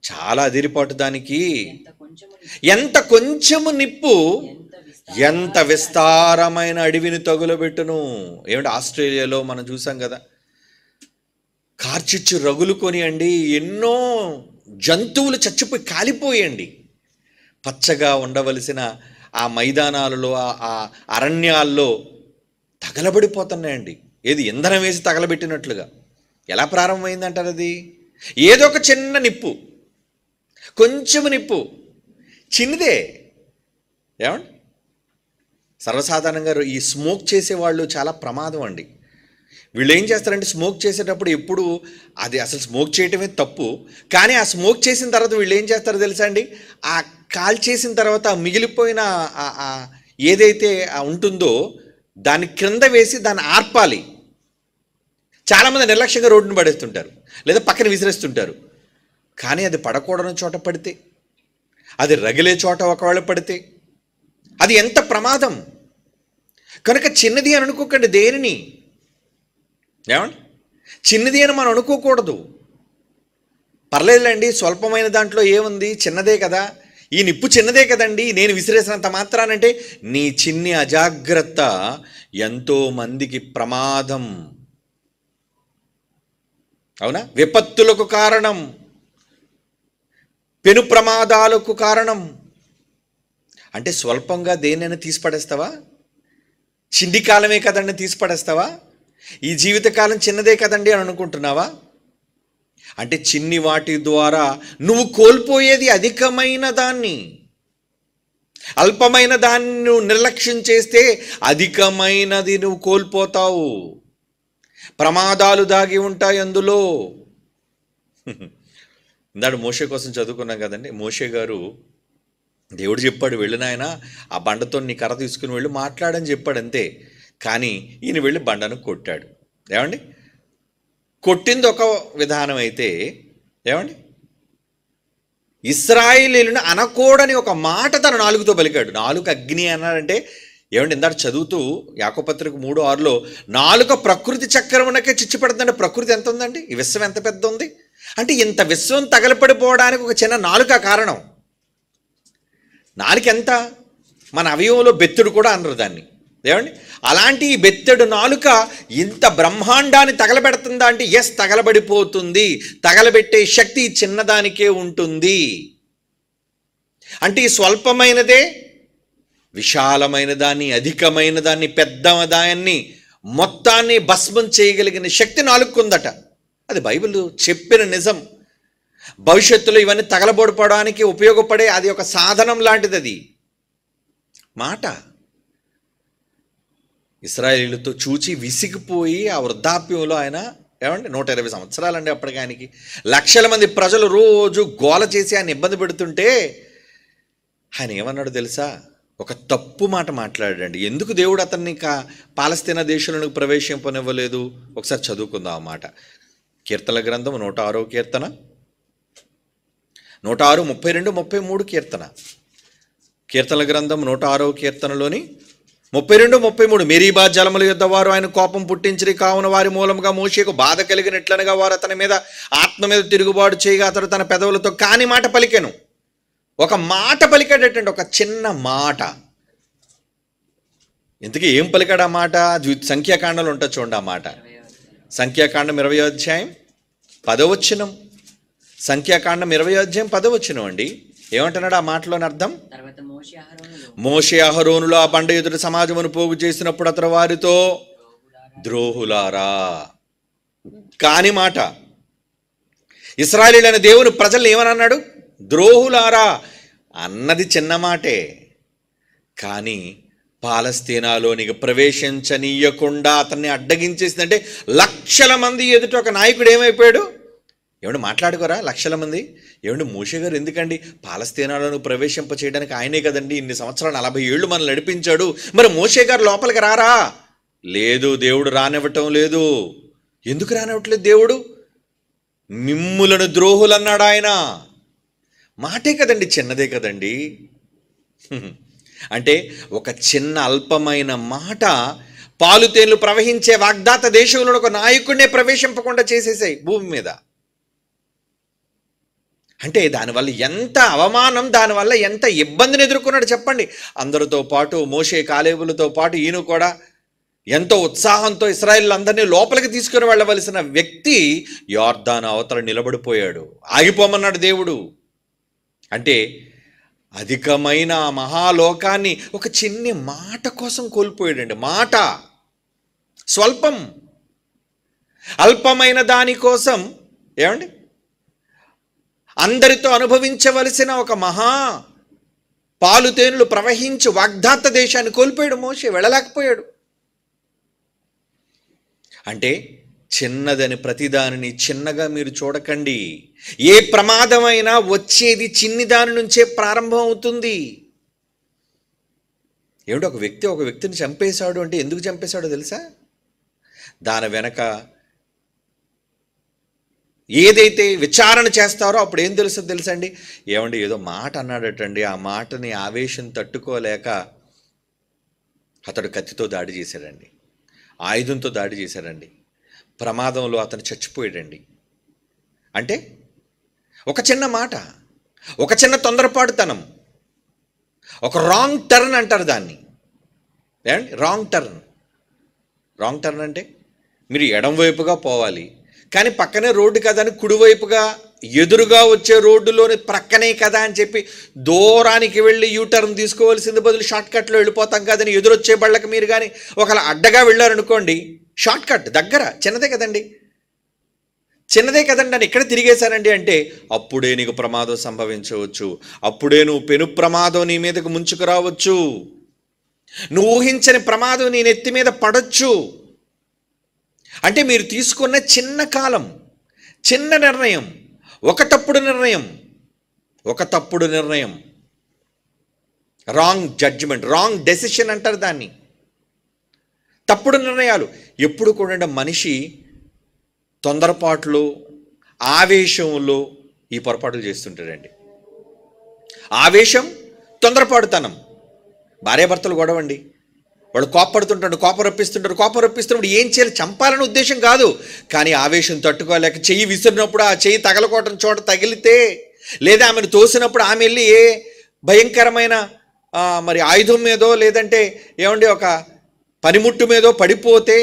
చాలా అదిరిపాటు దానికి. ఎంత కొంచెము నిప్పు ఎంత విస్తారమైన అడవిని తగులబెట్టును. ఏమిటి, ఆస్ట్రేలియాలో మనం చూసాం కదా, కార్చిచ్చు రగులు కొని అండి ఎన్నో జంతువులు చచ్చిపోయి కాలిపోయండి. పచ్చగా ఉండవలసిన ఆ మైదానాలలో, ఆ అరణ్యాల్లో తగలబడిపోతున్నాయండి. ఏది, ఇంధనం వేసి తగలబెట్టినట్లుగా. ఎలా ప్రారంభమైందంటారు? అది ఏదో ఒక చిన్న నిప్పు, కొంచెము నిప్పు, చిన్నదే. ఏమండి, సర్వసాధారణంగా ఈ స్మోక్ చేసేవాళ్ళు చాలా ప్రమాదం అండి. వీళ్ళు ఏం చేస్తారంటే, స్మోక్ చేసేటప్పుడు ఎప్పుడు అది అసలు స్మోక్ చేయటమే తప్పు, కానీ ఆ స్మోక్ చేసిన తర్వాత వీళ్ళు ఏం చేస్తారో తెలుసా అండి, ఆ కాల్ చేసిన తర్వాత మిగిలిపోయిన ఏదైతే ఉంటుందో దాన్ని క్రింద వేసి దాన్ని ఆర్పాలి. చాలామంది నిర్లక్ష్యంగా రోడ్డును పడేస్తుంటారు, లేదా పక్కన విసిరేస్తుంటారు. కానీ అది పడకూడని చోట పడితే, అది రగిలే చోట ఒకవేళ పడితే అది ఎంత ప్రమాదం. కనుక చిన్నది అని అనుకోకండి దేనిని. ఏమండి, చిన్నది అని మనం అనుకోకూడదు. పర్లేదులేండి, స్వల్పమైన దాంట్లో ఏముంది, చిన్నదే కదా, ఈ నిప్పు చిన్నదే కదండి, నేను విసిరేసినంత మాత్రానంటే నీ చిన్ని అజాగ్రత్త ఎంతో మందికి ప్రమాదం. అవునా, విపత్తులకు కారణం, పెను ప్రమాదాలకు కారణం. అంటే స్వల్పంగా దేనైనా తీసిపడేస్తావా? చిన్ని కాలమే కదండి తీసిపడేస్తావా? ఈ జీవితకాలం చిన్నదే కదండి అని అనుకుంటున్నావా? అంటే చిన్ని వాటి ద్వారా నువ్వు కోల్పోయేది అధికమైన దాన్ని. అల్పమైన దాన్ని నువ్వు నిర్లక్ష్యం చేస్తే అధికమైనది నువ్వు కోల్పోతావు. ప్రమాదాలు దాగి ఉంటాయి అందులో. ఇందాడు మోషే కోసం చదువుకున్నాం కదండి. మోషే గారు, దేవుడు చెప్పాడు, వెళ్ళు నాయన, ఆ బండతో నీ కర్ర తీసుకుని వెళ్ళి మాట్లాడని చెప్పాడు అంతే. కానీ ఈయన వెళ్ళి బండను కొట్టాడు. ఏమండి, కొట్టింది ఒక విధానం అయితే, ఏమండి, ఇశ్రాయేలీయులను అనకూడని ఒక మాట తన నాలుగుతో పలికాడు. నాలుక అగ్ని అన్నాడంటే ఏమండి, ఇందాక చదువుతూ యాకోబు పత్రిక 3:6లో నాలుక ప్రకృతి చక్రమునకే చిచ్చు పెడుతుందంటే ప్రకృతి ఎంత ఉందండి, ఈ విశ్వం ఎంత పెద్ద ఉంది అంటే, ఇంత విశ్వం తగలపడిపోవడానికి ఒక చిన్న నాలుక కారణం. నాలుక ఎంత, మన అవయవంలో బెత్తుడు కూడా అనరు దాన్ని. ఏమండి, అలాంటి ఈ బెత్తెడు నాలుక ఇంత బ్రహ్మాండాన్ని తగలబెడుతుందా అంటే, ఎస్, తగలబడిపోతుంది. తగలబెట్టే శక్తి చిన్నదానికే ఉంటుంది. అంటే ఈ స్వల్పమైనదే విశాలమైన దాన్ని, అధికమైన దాన్ని, పెద్ద దాన్ని మొత్తాన్ని భస్మం చేయగలిగిన శక్తి నాలుగుకుందట. అది బైబిల్ చెప్పిన నిజం. భవిష్యత్తులో ఇవన్నీ తగలబడిపోవడానికి ఉపయోగపడే అది ఒక సాధనం లాంటిది. అది మాట ఇశ్రాయేలీయులతో చూచి విసిగిపోయి ఆ వృద్ధాప్యంలో ఆయన, ఏమండి, 120 సంవత్సరాలండి అప్పటికి ఆయనకి. లక్షల మంది ప్రజలు రోజు గోల చేసి ఆయన ఇబ్బంది పెడుతుంటే ఆయన ఏమన్నాడు తెలుసా? ఒక తప్పు మాట మాట్లాడాడండి. ఎందుకు దేవుడు అతన్ని పాలస్తీనా దేశంలోకి ప్రవేశింపనివ్వలేదు? ఒకసారి చదువుకుందాం ఆ మాట. కీర్తనల గ్రంథం 106వ కీర్తన, 106, 32, 33 కీర్తన. కీర్తనల గ్రంథం 106వ కీర్తనలోని 32, 33. మెరీబా జలముల యొద్ద వారు ఆయన కోపం పుట్టించిరి, కావున వారి మూలముగా మోషేకు బాధ కలిగినట్లనగా వారు అతని మీద ఆత్మ మీద తిరుగుబాటు చేయగా అతడు తన పెదవులతో కాని మాట పలికెను. ఒక మాట పలికాడటండి, ఒక చిన్న మాట. ఇంతకీ ఏం పలికాడు ఆ మాట? సంఖ్యాకాండంలో ఉంటుంది చూడండి ఆ మాట. సంఖ్యాకాండం 20వ అధ్యాయం 10వ వచనం. సంఖ్యాకాండం 20వ అధ్యాయం 10వ వచనం అండి. ఏమంటున్నాడు ఆ మాటలోని అర్థం? మోషే అహరోనులు ఆ బండ ఎదుట సమాజమును పోగు చేసినప్పుడు అతడు వారితో, ద్రోహులారా, కాని మాట. ఇశ్రాయేలీయులైన దేవుని ప్రజల్ని ఏమని అన్నాడు? ద్రోహులారా అన్నది చిన్న మాటే, కానీ పాలస్తీనాలోనికి ప్రవేశించనీయకుండా అతన్ని అడ్డగించేసిందంటే లక్షల మంది ఎదుట ఒక నాయకుడు ఏమైపోయాడు? ఏమంటే మాట్లాడుకోరా లక్షల మంది? ఏమంటే మోషే గారు ఎందుకండి పాలస్తీనాలను ప్రవేశింప చేయడానికి ఆయనే కదండి ఇన్ని సంవత్సరాలు 40 ఏళ్ళు మనల్ని నడిపించాడు, మరి మోషే గారు లోపలికి రారా? లేదు, దేవుడు రానివ్వటం లేదు. ఎందుకు రానివ్వట్లేదు దేవుడు? మిమ్ములను ద్రోహులు అన్నాడు ఆయన. మాటే కదండి, చిన్నదే కదండి. అంటే ఒక చిన్న అల్పమైన మాట పాలుతేన్లు ప్రవహించే వాగ్దాత దేశంలో ఒక నాయకుడినే ప్రవేశింపకుండా చేసేసాయి భూమి మీద. అంటే దానివల్ల ఎంత అవమానం, దానివల్ల ఎంత ఇబ్బందిని ఎదుర్కొన్నాడు చెప్పండి. అందరితో పాటు మోషే కాలేబులతో పాటు ఈయన కూడా ఎంతో ఉత్సాహంతో ఇశ్రాయేలులందరినీ లోపలికి తీసుకుని వెళ్ళవలసిన వ్యక్తి యొర్దాను అవతల నిలబడిపోయాడు. ఆగిపోమన్నాడు దేవుడు. అంటే అధికమైన మహాలోకాన్ని ఒక చిన్ని మాట కోసం కోల్పోయాడండి. మాట స్వల్పం, అల్పమైన దానికోసం ఏమండి అందరితో అనుభవించవలసిన ఒక మహా పాలుతేనులు ప్రవహించి వాగ్దాత దేశాన్ని కోల్పోయాడు మోషే, వెళ్ళలేకపోయాడు. అంటే చిన్నదని ప్రతిదానిని చిన్నగా మీరు చూడకండి. ఏ ప్రమాదమైనా వచ్చేది చిన్ని దాని నుంచే ప్రారంభం అవుతుంది. ఏమిటి, ఒక వ్యక్తిని చంపేశాడు అంటే ఎందుకు చంపేశాడో తెలుసా? దాని వెనక ఏదైతే విచారణ చేస్తారో అప్పుడు ఏం తెలుస్తుందో తెలుసండి? ఏమండి ఏదో మాట అన్నాడటండి, ఆ మాటని ఆవేశం తట్టుకోలేక అతడు కత్తితో దాడి చేశాడండి, ఆయుధంతో దాడి చేశాడండి, ప్రమాదంలో అతను చచ్చిపోయాడండి. అంటే ఒక చిన్న మాట, ఒక చిన్న తొందరపాటుతనం, ఒక రాంగ్ టర్న్ అంటారు దాన్ని. ఏమండి రాంగ్ టర్న్ అంటే మీరు ఎడం వైపుగా పోవాలి, కానీ పక్కనే రోడ్డు కదా అని కుడివైపుగా ఎదురుగా వచ్చే రోడ్డులోని ప్రక్కనే కదా అని చెప్పి దూరానికి వెళ్ళి యూటర్న్ తీసుకోవాల్సింది బదులు షార్ట్ కట్లో వెళ్ళిపోతాం కదని ఎదురొచ్చే బళ్ళకి మీరు కానీ ఒకవేళ అడ్డగా వెళ్ళారనుకోండి, షార్ట్ కట్ దగ్గర చిన్నదే కదండి అని ఇక్కడ తిరిగేశానండి అంటే అప్పుడే నీకు ప్రమాదం సంభవించవచ్చు, అప్పుడే నువ్వు పెను ప్రమాదం నీ మీదకు ముంచుకు రావచ్చు, నువ్వు ఊహించని ప్రమాదం నీ నెత్తి మీద పడొచ్చు. అంటే మీరు తీసుకున్న చిన్న కాలం, చిన్న నిర్ణయం, ఒక తప్పుడు నిర్ణయం, రాంగ్ జడ్జిమెంట్, రాంగ్ డెసిషన్ అంటారు దాన్ని. తప్పుడు నిర్ణయాలు ఎప్పుడు కూడా మనిషి తొందరపాట్లు, ఆవేశంలో ఈ పొరపాట్లు చేస్తుంటాడండి. ఆవేశం, తొందరపాటుతనం. భార్యాభర్తలు గొడవండి, వాడు కోపం రప్పిస్తుంటాడు. ఏం చేయాలి? చంపాలని ఉద్దేశం కాదు, కానీ ఆవేశం తట్టుకోలేక చెయ్యి విసిరినప్పుడు ఆ చెయ్యి తగలకోవటం చోట తగిలితే, లేదా ఆమెను తోసినప్పుడు ఆమె వెళ్ళి ఏ భయంకరమైన మరి ఆయుధం మీదో లేదంటే ఏమండి ఒక పనిముట్టు మీదో పడిపోతే,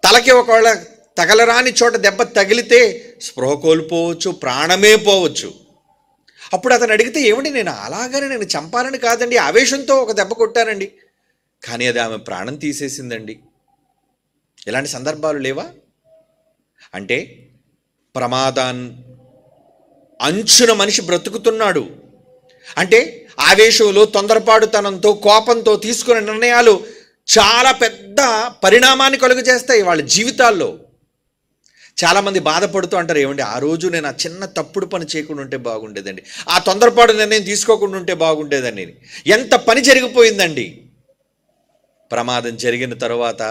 తలకి ఒకవేళ తగలరాని చోట దెబ్బ తగిలితే స్పృహ కోల్పోవచ్చు, ప్రాణమే పోవచ్చు. అప్పుడు అతను అడిగితే ఏమండి నేను చంపాలని కాదండి, ఆవేశంతో ఒక దెబ్బ కొట్టానండి, కానీ అది ఆమె ప్రాణం తీసేసిందండి. ఇలాంటి సందర్భాలు లేవా? అంటే ప్రమాదాన్ని అంచున మనిషి బ్రతుకుతున్నాడు. అంటే ఆవేశంలో, తొందరపాటుతనంతో, కోపంతో తీసుకునే నిర్ణయాలు చాలా పెద్ద పరిణామాన్ని కలుగు చేస్తాయి వాళ్ళ జీవితాల్లో. చాలామంది బాధపడుతూ అంటారు, ఏమండి ఆ రోజు నేను ఆ చిన్న తప్పుడు పని చేయకుండా ఉంటే బాగుండేదండి, ఆ తొందరపాటు నిర్ణయం తీసుకోకుండా ఉంటే బాగుండేదండి. ఎంత పని జరిగిపోయిందండి. ప్రమాదం జరిగిన తరువాత,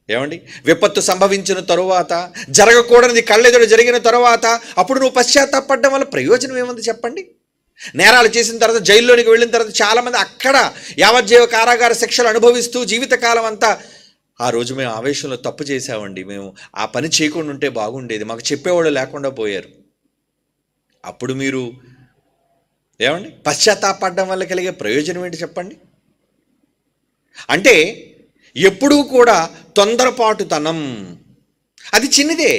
ఏమండి విపత్తు సంభవించిన తరువాత, జరగకూడనిది కళ్ళెదురు జరిగిన తరువాత అప్పుడు నువ్వు పశ్చాత్తాపడడం వల్ల ప్రయోజనం ఏముంది చెప్పండి? నేరాలు చేసిన తర్వాత జైల్లోనికి వెళ్ళిన తర్వాత చాలామంది అక్కడ యావజ్జీవ కారాగార శిక్షలు అనుభవిస్తూ జీవితకాలం అంతా ఆ రోజు మేము ఆవేశంలో తప్పు చేసామండి, మేము ఆ పని చేయకుండా ఉంటే బాగుండేది, మాకు చెప్పేవాళ్ళు లేకుండా పోయారు. అప్పుడు మీరు ఏమండి పశ్చాత్తాపడడం వల్ల కలిగే ప్రయోజనం ఏంటి చెప్పండి? అంటే ఎప్పుడూ కూడా తొందరపాటుతనం అది చిన్నదే.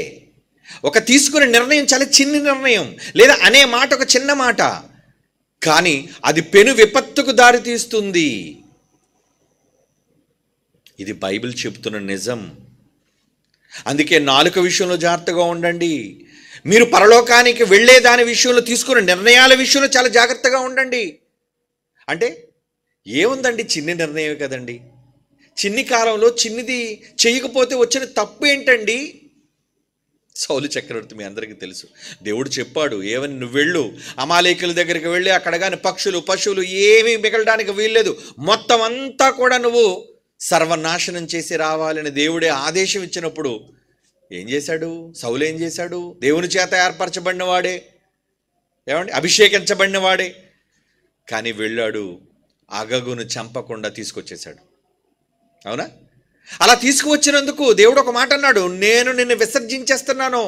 ఒక తీసుకునే నిర్ణయం చాలా చిన్న నిర్ణయం, లేదా అనే మాట ఒక చిన్న మాట, కానీ అది పెను విపత్తుకు దారితీస్తుంది. ఇది బైబిల్ చెబుతున్న నిజం. అందుకే నాలుక విషయంలో జాగ్రత్తగా ఉండండి. మీరు పరలోకానికి వెళ్ళే దాని విషయంలో తీసుకున్న నిర్ణయాల విషయంలో చాలా జాగ్రత్తగా ఉండండి. అంటే ఏముందండి, చిన్న నిర్ణయం కదండి, చిన్ని కాలంలో చిన్నది చేయకపోతే వచ్చిన తప్పు ఏంటండి? సౌలు చక్రవర్తి మీ అందరికీ తెలుసు. దేవుడు చెప్పాడు ఏమని, నువ్వు వెళ్ళు, అమాలేకుల దగ్గరికి వెళ్ళి అక్కడ కానీ పక్షులు పశువులు ఏమీ మిగలడానికి వీల్లేదు, మొత్తం అంతా కూడా నువ్వు సర్వనాశనం చేసి రావాలని దేవుడే ఆదేశం ఇచ్చినప్పుడు ఏం చేశాడు సౌలు? ఏం చేశాడు? దేవుని చేత ఏర్పరచబడిన వాడే, ఏమండి, అభిషేకించబడిన వాడే, కానీ వెళ్ళాడు, అగగును చంపకుండా తీసుకొచ్చేశాడు. అవునా? అలా తీసుకువచ్చినందుకు దేవుడు ఒక మాట అన్నాడు, నేను నిన్ను విసర్జించేస్తున్నాను.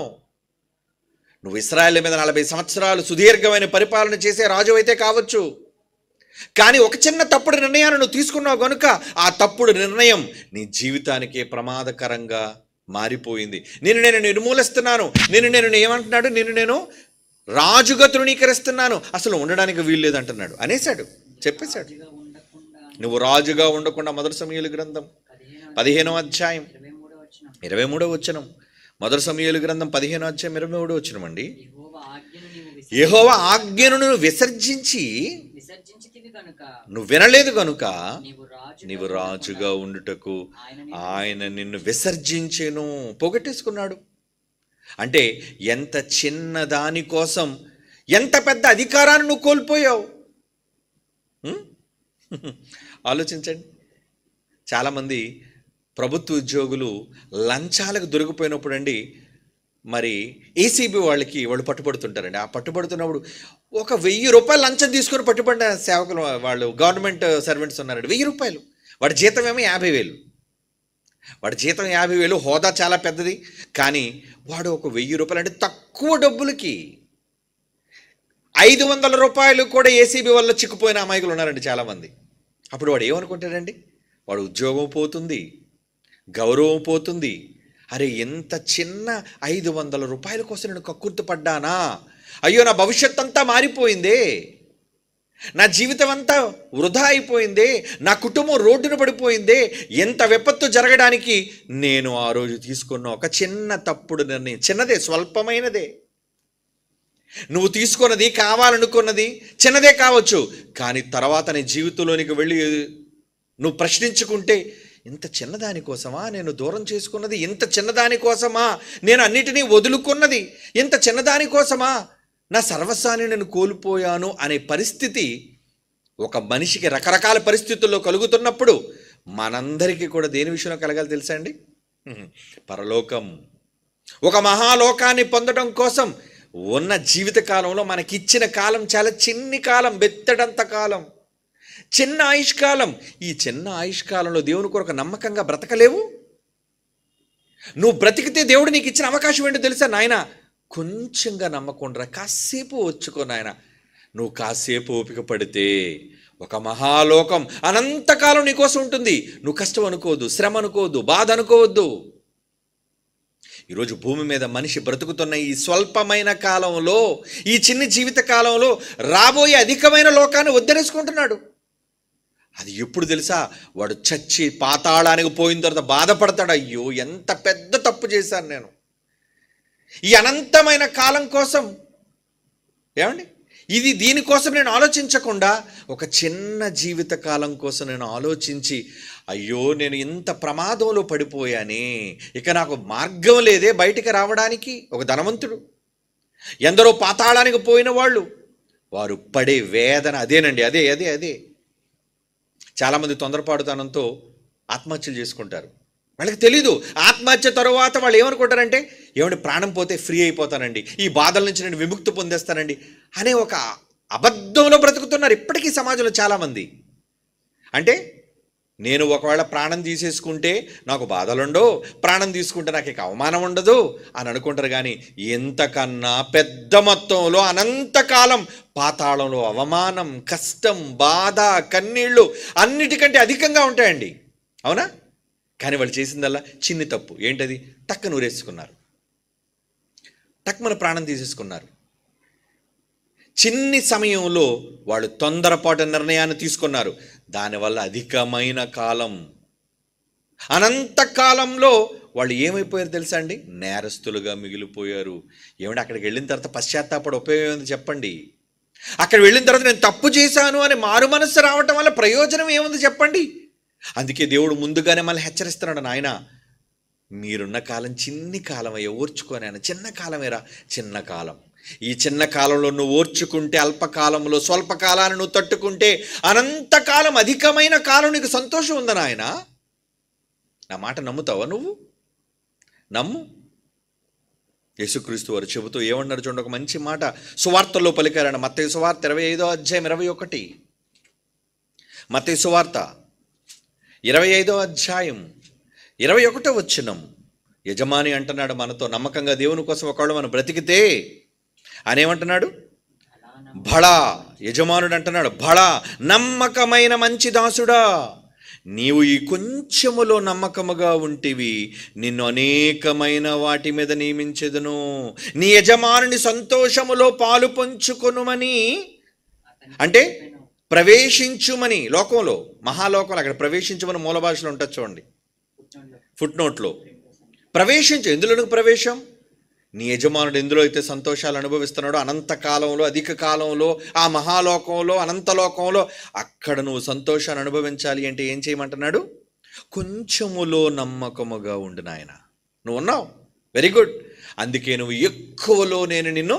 నువ్వు ఇశ్రాయేలు మీద 40 సంవత్సరాలు సుదీర్ఘమైన పరిపాలన చేసే రాజు అయితే కావచ్చు, కానీ ఒక చిన్న తప్పుడు నిర్ణయాన్ని నువ్వు తీసుకున్నావు కనుక ఆ తప్పుడు నిర్ణయం నీ జీవితానికే ప్రమాదకరంగా మారిపోయింది. నేను నిర్మూలిస్తున్నాను, నేను ఏమంటున్నాడు, నేను రాజుగా తృణీకరిస్తున్నాను, అసలు ఉండడానికి వీల్లేదు అంటున్నాడు, అనేశాడు, చెప్పేశాడు. నువ్వు రాజుగా ఉండకుండా మొదటి సమూయేలు గ్రంథం 15వ అధ్యాయం 23వ వచనం, మొదటి సమూయేలు గ్రంథం 15వ అధ్యాయం 23వ వచనం అండి. యెహోవా ఆజ్ఞను నువ్వు విసర్జించి నువ్వు వినలేదు కనుక నీవు రాజుగా ఉండుటకు ఆయన నిన్ను విసర్జించెను, పోగొట్టేసుకున్నాడు. అంటే ఎంత చిన్న దాని కోసం ఎంత పెద్ద అధికారాన్ని నువ్వు కోల్పోయావు. ఆలోచించండి. చాలామంది ప్రభుత్వ ఉద్యోగులు లంచాలకు దొరికిపోయినప్పుడు అండి, మరి ఏసీబీ వాళ్ళు పట్టుబడుతుంటారండి. ఆ పట్టుబడుతున్నప్పుడు ఒక 1000 రూపాయలు లంచం తీసుకొని పట్టుబడిన సేవకులు, వాళ్ళు గవర్నమెంట్ సర్వెంట్స్ ఉన్నారండి. 1000 రూపాయలు, వాడి జీతం ఏమో 50,000. వాడి జీతం 50,000, హోదా చాలా పెద్దది, కానీ వాడు ఒక 1000 రూపాయలు అంటే తక్కువ డబ్బులకి 500 రూపాయలు కూడా ఏసీబీ వల్ల చిక్కుపోయిన అమాయకులు ఉన్నారండి చాలామంది. అప్పుడు వాడు ఏమనుకుంటాడండి, వాడు ఉద్యోగం పోతుంది, గౌరవం పోతుంది. అరే, ఎంత చిన్న 500 రూపాయల కోసం నేను కక్కుర్తి పడ్డానా, అయ్యో నా భవిష్యత్ అంతా మారిపోయిందే, నా జీవితం అంతా వృధా అయిపోయిందే, నా కుటుంబం రోడ్డున పడిపోయిందే, ఎంత విపత్తు జరగడానికి నేను ఆ రోజు తీసుకున్న ఒక చిన్న తప్పుడు నిర్ణయం, చిన్నదే, స్వల్పమైనదే, నువ్వు తీసుకున్నది, కావాలనుకున్నది చిన్నదే కావచ్చు, కానీ తర్వాత నీ జీవితంలోనికి వెళ్ళి నువ్వు ప్రశ్నించుకుంటే, ఇంత చిన్నదాని కోసమా నేను దూరం చేసుకున్నది, ఇంత చిన్నదాని కోసమా నేను అన్నిటినీ వదులుకున్నది, ఇంత చిన్నదాని కోసమా నా సర్వస్వాన్ని నేను కోల్పోయాను అనే పరిస్థితి ఒక మనిషికి రకరకాల పరిస్థితుల్లో కలుగుతున్నప్పుడు మనందరికీ కూడా దేని విషయంలో కలగాలి తెలుసా అండి? పరలోకం, ఒక మహాలోకాన్ని పొందడం కోసం ఉన్న జీవితకాలంలో మనకిచ్చిన కాలం చాలా చిన్ని కాలం, బెత్తడంత కాలం, చిన్న ఆయుష్కాలం. ఈ చిన్న ఆయుష్కాలంలో దేవుని కొరకు నమ్మకంగా బ్రతకలేవు. నువ్వు బ్రతికితే దేవుడు నీకు ఇచ్చిన అవకాశం ఏంటో తెలుసా? నాయన, కొంచెంగా నమ్మకుండా కాసేపు వచ్చుకో నాయన. నువ్వు కాసేపు ఓపిక పడితే ఒక మహాలోకం అనంతకాలం నీకోసం ఉంటుంది. నువ్వు కష్టం అనుకోవద్దు, శ్రమ అనుకోవద్దు, బాధ అనుకోవద్దు. ఈరోజు భూమి మీద మనిషి బ్రతుకుతున్న ఈ స్వల్పమైన కాలంలో, ఈ చిన్న జీవిత కాలంలో రాబోయే అధికమైన లోకాన్ని వద్దనేసుకుంటున్నాడు. అది ఎప్పుడు తెలుసా? వాడు చచ్చి పాతాళానికి పోయిన తర్వాత బాధపడతాడు, అయ్యో ఎంత పెద్ద తప్పు చేశాను నేను. ఈ అనంతమైన కాలం కోసం, ఏమండి, దీనికోసం నేను ఆలోచించకుండా ఒక చిన్న జీవిత కాలం కోసం నేను ఆలోచించి, అయ్యో నేను ఇంత ప్రమాదంలో పడిపోయానే, ఇక నాకు మార్గం లేదే బయటికి రావడానికి. ఒక ధనవంతుడు, ఎందరో పాతాళానికి పోయిన వాళ్ళు, వారు పడే వేదన అదేనండి, అదే. చాలామంది తొందరపాటుతనంతో ఆత్మహత్యలు చేసుకుంటారు. వాళ్ళకి తెలీదు ఆత్మహత్య తరువాత వాళ్ళు ఏమనుకుంటారంటే, ఏమంటే ప్రాణం పోతే ఫ్రీ అయిపోతానండి, ఈ బాధల నుంచి నేను విముక్తి పొందేస్తానండి అనే ఒక అబద్ధంలో బ్రతుకుతున్నారు ఇప్పటికీ సమాజంలో చాలామంది. అంటే నేను ఒకవేళ ప్రాణం తీసేసుకుంటే నాకు బాధలుండవు, ప్రాణం తీసుకుంటే నాకు ఇక అవమానం ఉండదు అని అనుకుంటారు. కానీ ఎంతకన్నా పెద్ద మొత్తంలో అనంతకాలం పాతాళంలో అవమానం, కష్టం, బాధ, కన్నీళ్ళు అన్నిటికంటే అధికంగా ఉంటాయండి. అవునా? కానీ వాళ్ళు చేసిందల్లా చిన్ని తప్పు. ఏంటది? టక్కన ఊరేసుకున్నారు, టక్కున ప్రాణం తీసేసుకున్నారు. చిన్ని సమయంలో వాళ్ళు తొందరపాటు నిర్ణయాన్ని తీసుకున్నారు. దానివల్ల అధికమైన కాలం, అనంతకాలంలో వాళ్ళు ఏమైపోయారు తెలుసా అండి? నేరస్తులుగా మిగిలిపోయారు. ఏమంటే అక్కడికి వెళ్ళిన తర్వాత పశ్చాత్తాపడ ఉపయోగం ఏముంది చెప్పండి? అక్కడ వెళ్ళిన తర్వాత నేను తప్పు చేశాను అని మారు మనస్సు రావటం వల్ల ప్రయోజనం ఏముంది చెప్పండి? అందుకే దేవుడు ముందుగానే మళ్ళీ హెచ్చరిస్తున్నాడు, నాయన మీరున్న కాలం చిన్ని కాలమయ్యా, ఓర్చుకొని ఆయన. చిన్న కాలమేరా, చిన్న కాలం. ఈ చిన్న కాలంలో నువ్వు ఓర్చుకుంటే, అల్పకాలంలో స్వల్పకాలాన్ని నువ్వు తట్టుకుంటే, అనంతకాలం అధికమైన కాలం నీకు సంతోషం ఉందని ఆయన. నా మాట నమ్ముతావా నువ్వు? నమ్ము. యేసుక్రీస్తు వారు చెబుతూ ఏమన్నారు చూడండి, ఒక మంచి మాట సువార్తల్లో పలికారన్న. మత్తయి సువార్త 25వ అధ్యాయం 21. మత్తయి సువార్త 25వ అధ్యాయం 21వ వచనం. యజమాని అంటున్నాడు మనతో, నమ్మకంగా దేవుని కోసం ఒకవేళ మనం బ్రతికితే ఆయన ఏమంటున్నాడు? బడా. యజమానుడు అంటున్నాడు, బడా నమ్మకమైన మంచి దాసుడా, నీవు ఈ కొంచెములో నమ్మకముగా ఉంటివి, నిన్ను అనేకమైన వాటి మీద నియమించెదను, నీ యజమానుని సంతోషములో పాలు పంచుకొనుమని. అంటే ప్రవేశించుమని. లోకంలో, మహాలోకంలో అక్కడ ప్రవేశించుమని మూల భాషలో ఉంటుంది చూడండి, ఫుట్ నోట్లో. ప్రవేశించు. ఎందులోనికి ప్రవేశం? నీ యజమానుడు ఎందులో అయితే సంతోషాలు అనుభవిస్తున్నాడో, అనంతకాలంలో, అధిక కాలంలో, ఆ మహాలోకంలో, అనంతలోకంలో, అక్కడ నువ్వు సంతోషాన్ని అనుభవించాలి అంటే ఏం చేయమంటున్నాడు? కొంచెములో నమ్మకముగా ఉండు నాయన. నువ్వు ఉన్నావు, వెరీ గుడ్. అందుకే నువ్వు ఎక్కువలో నేను నిన్ను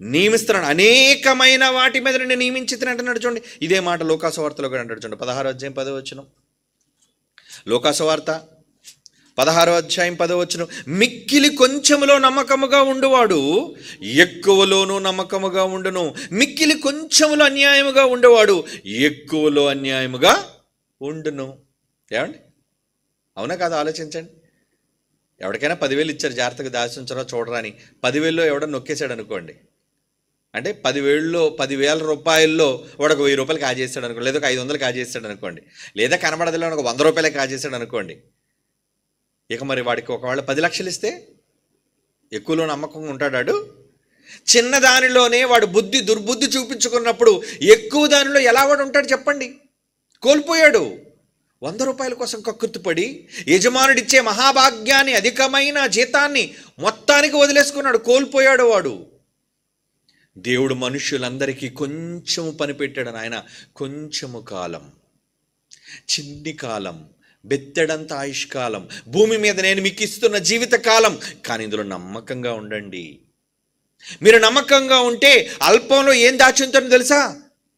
నియమిస్తున్నాను, అనేకమైన వాటి మీద నేను నియమించితే అంటున్నాడు చూడండి. ఇదే మాట లోకాసువార్తలో కూడా అంటాడు చూడండి, 16వ అధ్యాయం 10వ వచనం. లోకాసువార్త 16వ అధ్యాయం 10వ వచనం. మిక్కిలి కొంచెములో నమ్మకముగా ఉండువాడు ఎక్కువలోనూ నమ్మకముగా ఉండును, మిక్కిలి కొంచెములో అన్యాయముగా ఉండేవాడు ఎక్కువలో అన్యాయముగా ఉండును. ఏమండి, అవునా కాదా? ఆలోచించండి. ఎవరికైనా 10,000 ఇచ్చారు, జాగ్రత్తగా దాచి ఉంచారో చూడరా అని. 10,000లో ఎవడో నొక్కేశాడు అనుకోండి, అంటే 10,000 రూపాయల్లో వాడు ఒక 1000 రూపాయలు కాజేస్తాడు అనుకోండి, లేదా ఒక 500 కాజేస్తాడు అనుకోండి, లేదా కనబడదులో ఒక 100 రూపాయలే కాజేస్తాడు అనుకోండి. ఇక మరి వాడికి ఒకవేళ 10 లక్షలు ఇస్తే ఎక్కువలో నమ్మకంగా ఉంటాడు. చిన్న దానిలోనే వాడు దుర్బుద్ధి చూపించుకున్నప్పుడు ఎక్కువ దానిలో ఎలా వాడు ఉంటాడు చెప్పండి? కోల్పోయాడు. 100 రూపాయల కోసం కక్కుర్తిపడి యజమానుడిచ్చే మహాభాగ్యాన్ని, అధికమైన జీతాన్ని మొత్తానికి వదిలేసుకున్నాడు, కోల్పోయాడు వాడు. దేవుడు మనుష్యులందరికీ కొంచెము పని పెట్టాడు ఆయన. కొంచెము కాలం, చిన్ని కాలం, బెత్తెడంత ఆయుష్కాలం, భూమి మీద నేను మీకు ఇస్తున్న జీవితకాలం. కానీ ఇందులో నమ్మకంగా ఉండండి. మీరు నమ్మకంగా ఉంటే అల్పంలో ఏం దాచుంటానో తెలుసా?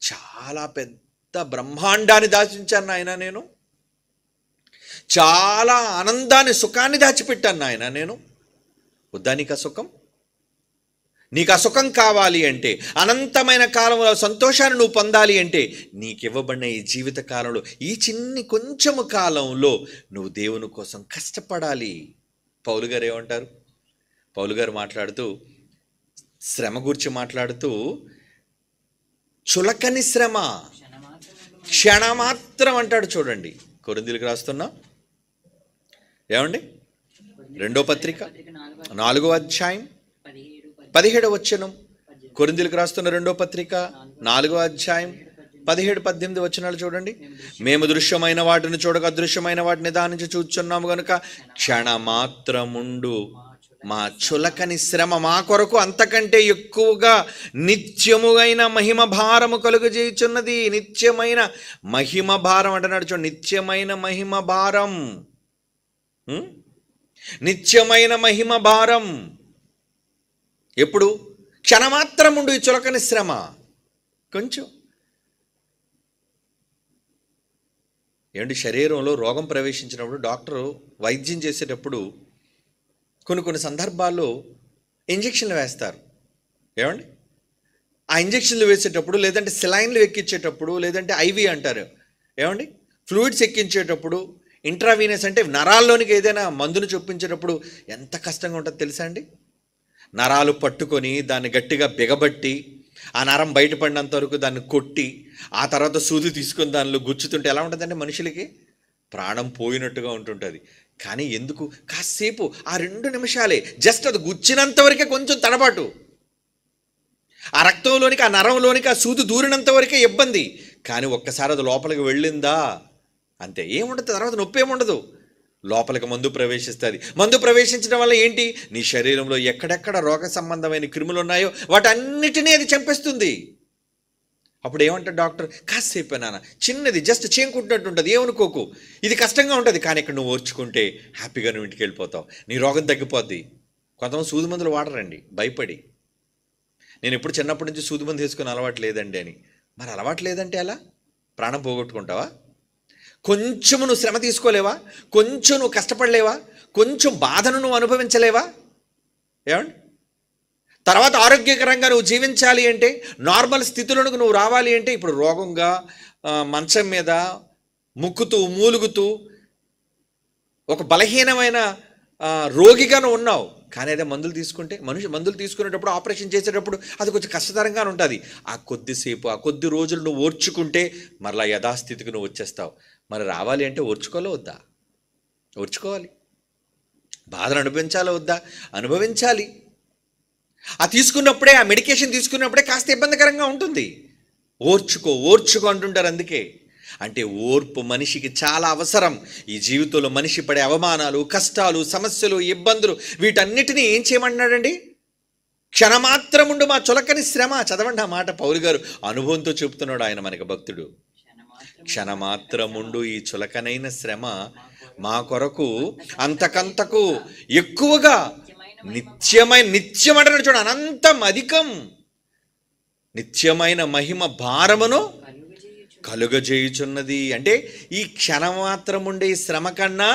చాలా పెద్ద బ్రహ్మాండాన్ని దాచించాను నాయన నేను. చాలా ఆనందాన్ని, సుఖాన్ని దాచిపెట్టాను నాయన నేను. వద్దా నీకు ఆ సుఖం? నీకు ఆ సుఖం కావాలి అంటే, అనంతమైన కాలంలో సంతోషాన్ని నువ్వు పొందాలి అంటే, నీకు ఇవ్వబడిన ఈ జీవిత కాలంలో, ఈ చిన్ని కొంచెము కాలంలో నువ్వు దేవుని కోసం కష్టపడాలి. పౌలు గారు ఏమంటారు? పౌలు గారు మాట్లాడుతూ, శ్రమ గురించి మాట్లాడుతూ, చులకని శ్రమ క్షణమాత్రం అంటాడు చూడండి. కొరింథీయులకు రాస్తున్నా ఏమండి, 2వ పత్రిక 4వ అధ్యాయం 17వ వచనం. కొరింథీయులకు రాస్తున్న 2వ పత్రిక 4వ అధ్యాయం 17-18 వచనాలు చూడండి. మేము దృశ్యమైన వాటిని చూడక అదృశ్యమైన వాటిని నిదానించి చూచున్నాము గనుక క్షణమాత్రముండు మా చులకని శ్రమ మా కొరకు అంతకంటే ఎక్కువగా నిత్యముగైన మహిమ భారము కలుగజేయుచున్నది. నిత్యమైన మహిమ భారం అంటున్నాడు చూడండి. నిత్యమైన మహిమ భారం, నిత్యమైన మహిమ భారం. ఎప్పుడు? క్షణమాత్రం ఉండు ఈ చులకని శ్రమ. కొంచెం ఏమండి, శరీరంలో రోగం ప్రవేశించినప్పుడు డాక్టరు వైద్యం చేసేటప్పుడు కొన్ని సందర్భాల్లో ఇంజక్షన్లు వేస్తారు. ఏమండి, ఆ ఇంజక్షన్లు వేసేటప్పుడు, లేదంటే సెలైన్లు ఎక్కించేటప్పుడు, లేదంటే ఐవి అంటారు. ఏమండి, ఫ్లూయిడ్స్ ఎక్కించేటప్పుడు, ఇంట్రావీనస్ అంటే నరాల్లోనికి ఏదైనా మందును చొప్పించేటప్పుడు ఎంత కష్టంగా ఉంటుందో తెలుసా అండి? నరాలు పట్టుకొని దాన్ని గట్టిగా బిగబట్టి ఆ నరం బయటపడినంత వరకు దాన్ని కొట్టి ఆ తర్వాత సూది తీసుకొని దానిలో గుచ్చుతుంటే ఎలా ఉంటుందంటే మనుషులకి ప్రాణం పోయినట్టుగా ఉంటుంటుంది. కానీ ఎందుకు? కాసేపు ఆ 2 నిమిషాలే, జస్ట్ అది గుచ్చినంత వరకే కొంచెం తడబాటు, ఆ రక్తంలోనికి, ఆ నరంలోనికి ఆ సూది దూరినంత వరకే ఇబ్బంది. కానీ ఒక్కసారి అది లోపలికి వెళ్ళిందా అంతే, ఏముంటుంది, తర్వాత నొప్పి ఏముండదు. లోపలికి మందు ప్రవేశిస్తుంది. మందు ప్రవేశించడం వల్ల ఏంటి? నీ శరీరంలో ఎక్కడెక్కడ రోగ సంబంధమైన క్రిములు ఉన్నాయో వాటన్నిటినీ అది చంపేస్తుంది. అప్పుడు ఏమంటాడు డాక్టర్, కాసేపు నాన్న, చిన్నది జస్ట్ చేయింకుంటున్నట్టు ఉంటుంది, ఏమనుకోకు, ఇది కష్టంగా ఉంటుంది, కానీ ఇక్కడ నువ్వు ఓర్చుకుంటే హ్యాపీగా నువ్వు ఇంటికి వెళ్ళిపోతావు, నీ రోగం తగ్గిపోద్ది. కొంతమంది సూది మందులు వాడరండి భయపడి. నేను ఎప్పుడు చిన్నప్పటి నుంచి సూది మందు వేసుకుని అలవాటు లేదండి అని. మరి అలవాటు లేదంటే అలా ప్రాణం పోగొట్టుకుంటావా? కొంచెం నువ్వు శ్రమ తీసుకోలేవా? కొంచెం నువ్వు కష్టపడలేవా? కొంచెం బాధను నువ్వు అనుభవించలేవా? ఏమండి, తర్వాత ఆరోగ్యకరంగా నువ్వు జీవించాలి అంటే, నార్మల్ స్థితిలోనికి నువ్వు రావాలి అంటే, ఇప్పుడు రోగంగా మంచం మీద ముక్కుతూ మూలుగుతూ ఒక బలహీనమైన రోగిగా నువ్వు ఉన్నావు. కానీ అదే మందులు తీసుకుంటే, మందులు తీసుకునేటప్పుడు, ఆపరేషన్ చేసేటప్పుడు అది కొంచెం కష్టతరంగానే ఉంటుంది. ఆ కొద్దిసేపు, ఆ కొద్ది రోజులు నువ్వు ఓర్చుకుంటే మరలా యథాస్థితికి నువ్వు వచ్చేస్తావు. మరి రావాలి అంటే ఓర్చుకోలే వద్దా? ఓర్చుకోవాలి. బాధను అనుభవించాలో వద్దా? అనుభవించాలి. ఆ తీసుకున్నప్పుడే, ఆ మెడికేషన్ తీసుకున్నప్పుడే కాస్త ఇబ్బందికరంగా ఉంటుంది. ఓర్చుకో అంటుంటారు. అందుకే అంటే ఓర్పు మనిషికి చాలా అవసరం. ఈ జీవితంలో మనిషి పడే అవమానాలు, కష్టాలు, సమస్యలు, ఇబ్బందులు, వీటన్నిటినీ ఏం చేయమంటున్నాడండి? క్షణమాత్రముండు మా చులకని శ్రమ. చదవండి ఆ మాట, పౌలు గారు అనుభవంతో చెబుతున్నాడు ఆయన మనకి, భక్తుడు. క్షణమాత్రముండు ఈ చులకనైన శ్రమ మా కొరకు అంతకంతకు ఎక్కువగా నిత్యం అంటున్నాడు చూడ, అనంతం, అధికం, నిత్యమైన మహిమ భారమును కలుగజేయుచున్నది. అంటే ఈ క్షణమాత్రం ఉండే ఈ శ్రమ కన్నా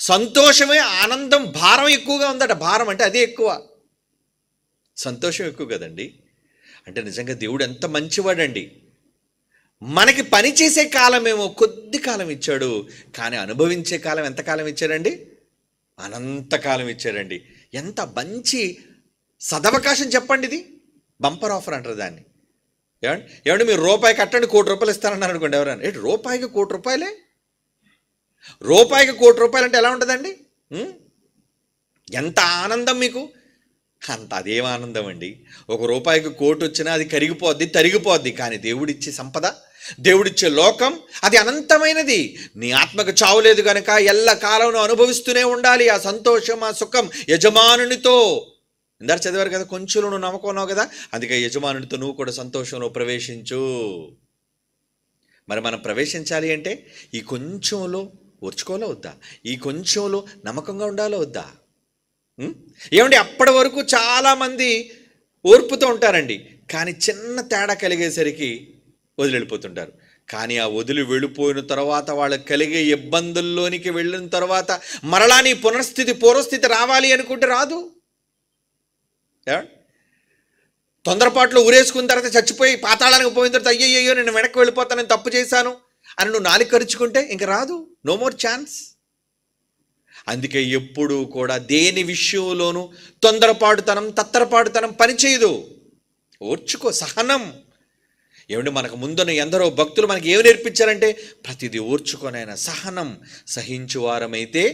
సంతోషమే, ఆనందం, భారం ఎక్కువగా ఉందట. భారం అంటే అదే ఎక్కువ, సంతోషం ఎక్కువ కదండి. అంటే నిజంగా దేవుడు ఎంత మంచివాడండి. మనకి పని చేసే కాలమేమో కొద్ది కాలం ఇచ్చాడు, కానీ అనుభవించే కాలం ఎంతకాలం ఇచ్చాడండి? అనంతకాలం ఇచ్చాడండి. ఎంత మంచి సదవకాశం చెప్పండి. ఇది బంపర్ ఆఫర్ అంటారు దాన్ని. ఏమండి మీరు రూపాయి కట్టండి, ₹1,00,00,000 ఇస్తానన్నారు అనుకోండి. ఎవరైనా రూపాయికి ₹1,00,00,000? రూపాయికి ₹1,00,00,000 అంటే ఎలా ఉంటుందండి? ఎంత ఆనందం మీకు! అంత అదేం ఆనందం అండి. ₹1 కోటి వచ్చినా అది కరిగిపోద్ది, తరిగిపోద్ది. కానీ దేవుడిచ్చే సంపద, దేవుడిచ్చే లోకం అది అనంతమైనది. నీ ఆత్మకు చావులేదు కనుక ఎల్లకాలం అనుభవిస్తూనే ఉండాలి ఆ సంతోషం, ఆ సుఖం యజమానునితో. ఇందాక చదివారు కదా, కొంచెంలో నువ్వు నమ్మకున్నావు కదా, అందుకే యజమానునితో నువ్వు కూడా సంతోషంలో ప్రవేశించు. మరి మనం ప్రవేశించాలి అంటే ఈ కొంచెంలో ఓర్చుకోవాలో వద్దా? ఈ కొంచెంలో నమ్మకంగా ఉండాలో వద్దా? ఏమండి, అప్పటి వరకు చాలామంది ఓర్పుతో ఉంటారండి, కానీ చిన్న తేడా కలిగేసరికి వదిలి వెళ్ళిపోతుంటారు. కానీ ఆ వదిలి వెళ్ళిపోయిన తర్వాత వాళ్ళకి కలిగే ఇబ్బందుల్లోనికి వెళ్ళిన తర్వాత మరలా నీ పునఃస్థితి, పూర్వస్థితి రావాలి అనుకుంటే రాదు. తొందరపాటులో ఊరేసుకున్న తర్వాత చచ్చిపోయి పాతాళానికి పోయిన తర్వాత అయ్యయ్యో నేను వెనక్కి వెళ్ళిపోతాను, నేను తప్పు చేశాను అని నువ్వు నాలుగు ఖర్చుకుంటే ఇంక రాదు. No more chance. అందుకే ఎప్పుడూ కూడా దేని విషయంలోనూ తొందరపాటుతనం, తత్తరపాటుతనం పనిచేయదు. ఓర్చుకో, సహనం. ఏమంటే మనకు ముందున్న ఎందరో భక్తులు మనకి ఏమి నేర్పించారంటే ప్రతిదీ ఓర్చుకొనైనా సహనం, సహించువారమైతే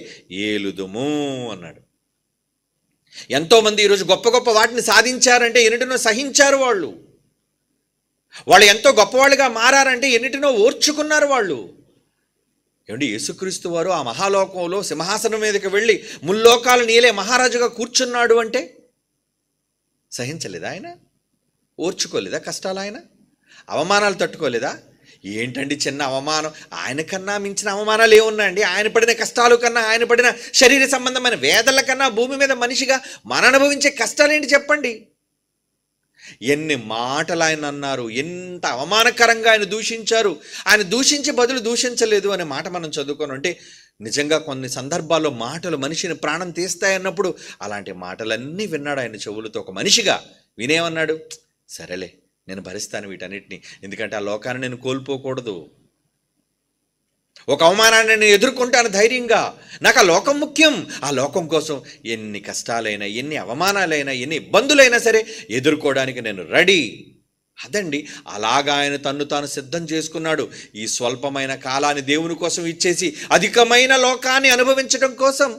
ఏలుదుము అన్నాడు. ఎంతోమంది ఈరోజు గొప్ప గొప్ప వాటిని సాధించారంటే ఎన్నిటినో సహించారు వాళ్ళు. వాళ్ళు ఎంతో గొప్పవాళ్ళుగా మారారంటే ఎన్నిటినో ఓర్చుకున్నారు వాళ్ళు. ఏమంటే యేసుక్రీస్తు వారు ఆ మహాలోకంలో సింహాసనం మీదకి వెళ్ళి ముల్లోకాలు నీలే మహారాజుగా కూర్చున్నాడు అంటే సహించలేదా ఆయన? ఓర్చుకోలేదా కష్టాలు? ఆయన అవమానాలు తట్టుకోలేదా? ఏంటండి చిన్న అవమానం, ఆయనకన్నా మించిన అవమానాలు ఏమున్నాయండి? ఆయన పడిన కష్టాలు కన్నా, ఆయన పడిన శరీర సంబంధమైన వేదనల కన్నా భూమి మీద మనిషిగా మన అనుభవించే కష్టాలు ఏంటి చెప్పండి? ఎన్ని మాటలు ఆయన అన్నారు, ఎంత అవమానకరంగా ఆయన దూషించారు. ఆయన దూషించే బదులు దూషించలేదు అనే మాట మనం చదువుకోను. అంటే నిజంగా కొన్ని సందర్భాల్లో మాటలు మనిషిని ప్రాణం తీస్తాయన్నప్పుడు అలాంటి మాటలన్నీ విన్నాడు ఆయన చెవులతో. ఒక మనిషిగా వినేమన్నాడు, సరేలే నేను భరిస్తాను వీటన్నిటిని, ఎందుకంటే ఆ లోకాన్ని నేను కోల్పోకూడదు. ఒక అవమానాన్ని నేను ఎదుర్కొంటాను ధైర్యంగా. నాకు ఆ లోకం ముఖ్యం. ఆ లోకం కోసం ఎన్ని కష్టాలైనా, ఎన్ని అవమానాలైనా, ఎన్ని ఇబ్బందులైనా సరే ఎదుర్కోవడానికి నేను రెడీ. అదండి, అలాగా ఆయన తన్ను తాను సిద్ధం చేసుకున్నాడు. ఈ స్వల్పమైన కాలాన్ని దేవుని కోసం ఇచ్చేసి అధికమైన లోకాన్ని అనుభవించడం కోసం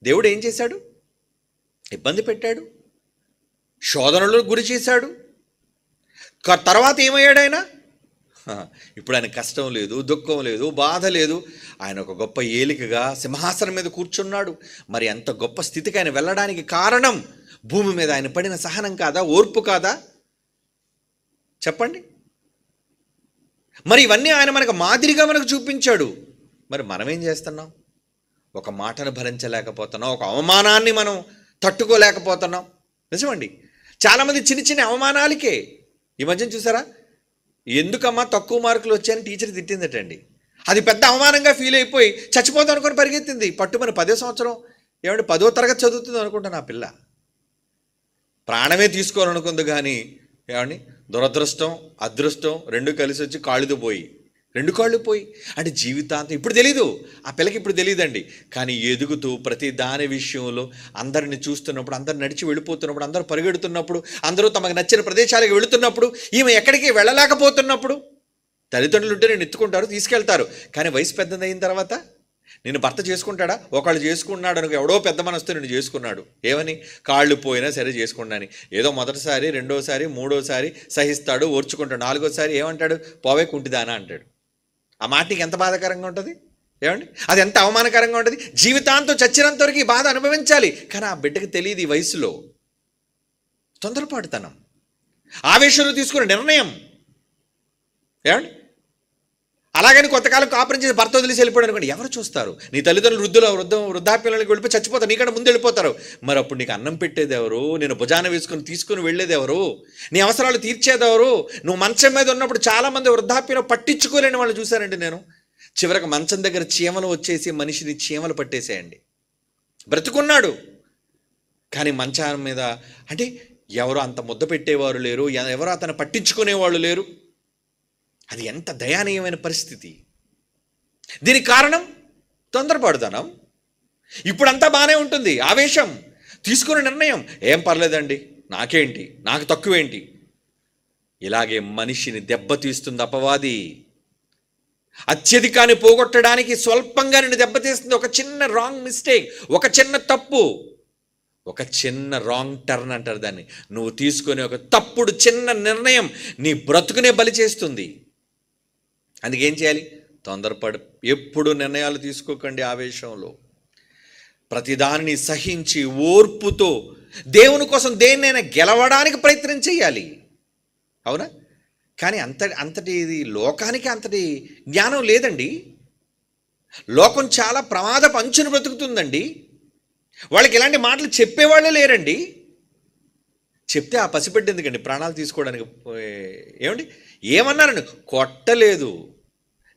దేవుడు ఏం చేశాడు? ఇబ్బంది పెట్టాడు, శోధనలకు గురి చేశాడు. తర్వాత ఏమయ్యాడు ఆయన? ఇప్పుడు ఆయన కష్టం లేదు, దుఃఖం లేదు, బాధ లేదు. ఆయన ఒక గొప్ప ఏలికగా సింహాసనం మీద కూర్చున్నాడు. మరి అంత గొప్ప స్థితికి ఆయన వెళ్ళడానికి కారణం భూమి మీద ఆయన పడిన సహనం కాదా, ఓర్పు కాదా? చెప్పండి. మరి ఇవన్నీ ఆయన మనకు మాదిరిగా మనకు చూపించాడు. మరి మనం ఏం చేస్తున్నాం? ఒక మాటను భరించలేకపోతున్నాం, ఒక అవమానాన్ని మనం తట్టుకోలేకపోతున్నాం. నిజమండి, చాలామంది చిన్న చిన్న అవమానాలకే. ఈ మధ్యన చూసారా, ఎందుకమ్మా తక్కువ మార్కులు వచ్చాయని టీచర్ తిట్టిందటండి. అది పెద్ద అవమానంగా ఫీల్ అయిపోయి చచ్చిపోతాం అనుకొని పరిగెత్తింది. పట్టుమని 10వ సంవత్సరం, 10వ తరగతి చదువుతుంది అనుకుంటా నా పిల్ల. ప్రాణమే తీసుకోవాలనుకుంది కానీ దురదృష్టం అదృష్టం రెండు కలిసి వచ్చి రెండు కాళ్ళు పోయి అంటే జీవితాంతం. ఇప్పుడు తెలీదు ఆ పిల్లకి, ఇప్పుడు తెలియదండి. కానీ ఎదుగుతూ ప్రతి దాని విషయంలో అందరిని చూస్తున్నప్పుడు, అందరు నడిచి వెళ్ళిపోతున్నప్పుడు, అందరూ పరిగెడుతున్నప్పుడు, అందరూ తమకు నచ్చిన ప్రదేశాలకు వెళుతున్నప్పుడు, ఈమె ఎక్కడికి వెళ్ళలేకపోతున్నప్పుడు తల్లిదండ్రులు ఉంటే నేను ఎత్తుకుంటారు, తీసుకెళ్తారు. కానీ వయసు పెద్దదైన తర్వాత నేను భర్త చేసుకుంటాడా? ఒకళ్ళు చేసుకున్నాడు అనుకో, ఎవడో పెద్ద మనసుతో నేను చేసుకున్నాడు. ఏమని? కాళ్ళు పోయినా సరే చేసుకున్నాను. ఏదో మొదటిసారి, రెండోసారి, మూడోసారి సహిస్తాడు, ఓర్చుకుంటాడు. 4వసారి ఏమంటాడు? పోవే కుంటిదానా అంటాడు. ఆ మాటకి ఎంత బాధాకరంగా ఉంటుంది అది ఎంత అవమానకరంగా ఉంటుంది. జీవితాంతం చచ్చినంత వరకు ఈ బాధ అనుభవించాలి. కానీ ఆ బిడ్డకి తెలియదు ఈ వయసులో. తొందరపాటుతనం, ఆవేశంలో తీసుకునే నిర్ణయం. అలాగని కొంతకాలం కాపురం చేసి భర్త వదిలేసి వెళ్ళిపోయాడు అనుకోండి, ఎవరు చూస్తారు? నీ తల్లిదండ్రులు వృద్ధాప్యంలోకి వెళ్ళిపోయి చచ్చిపోతారు, నీకంటే ముందు వెళ్ళిపోతారు. మరి అప్పుడు నీకు అన్నం పెట్టేది ఎవరు? నేను భుజాన తీసుకుని వెళ్ళేది ఎవరు? నీ అవసరాలు తీర్చేది ఎవరు? నువ్వు మంచం మీద ఉన్నప్పుడు చాలామంది వృద్ధాప్యంలో పట్టించుకోలేని వాళ్ళు చూశానండి నేను. చివరికి మంచం దగ్గర చీమలు వచ్చేసి మనిషిని చీమలు పట్టేసేయండి. బ్రతుకున్నాడు కానీ మంచం మీద అంటే ఎవరు అంత ముద్ద పెట్టేవారు లేరు, ఎవరు అతను పట్టించుకునేవాళ్ళు లేరు. అది ఎంత దయానీయమైన పరిస్థితి. దీనికి కారణం తొందరపడుతనం. ఇప్పుడంతా బాగానే ఉంటుంది, ఆవేశం, తీసుకునే నిర్ణయం ఏం పర్లేదండి, నాకేంటి, నాకు తక్కువేంటి. ఇలాగే మనిషిని దెబ్బతీస్తుంది అపవాది. అత్యధికాన్ని పోగొట్టడానికి స్వల్పంగా నిన్ను దెబ్బతీస్తుంది. ఒక చిన్న రాంగ్ మిస్టేక్, ఒక చిన్న తప్పు, ఒక చిన్న రాంగ్ టర్న్ అంటారు దాన్ని. నువ్వు తీసుకునే ఒక తప్పుడు చిన్న నిర్ణయం నీ బ్రతుకునే బలి చేస్తుంది. అందుకేం చేయాలి? ఎప్పుడు నిర్ణయాలు తీసుకోకండి ఆవేశంలో. ప్రతిదానిని సహించి ఓర్పుతో దేవుని కోసం దేన్నైనా గెలవడానికి ప్రయత్నం చేయాలి. అవునా? కానీ అంతటి ఇది లోకానికి అంతటి జ్ఞానం లేదండి. లోకం చాలా ప్రమాదపు అంచును బ్రతుకుతుందండి. వాళ్ళకి ఇలాంటి మాటలు చెప్పేవాళ్ళే లేరండి. చెప్తే ఆ పసిబిడ్డ ఎందుకండి ప్రాణాలు తీసుకోవడానికి? ఏమన్నారండి? కొట్టలేదు,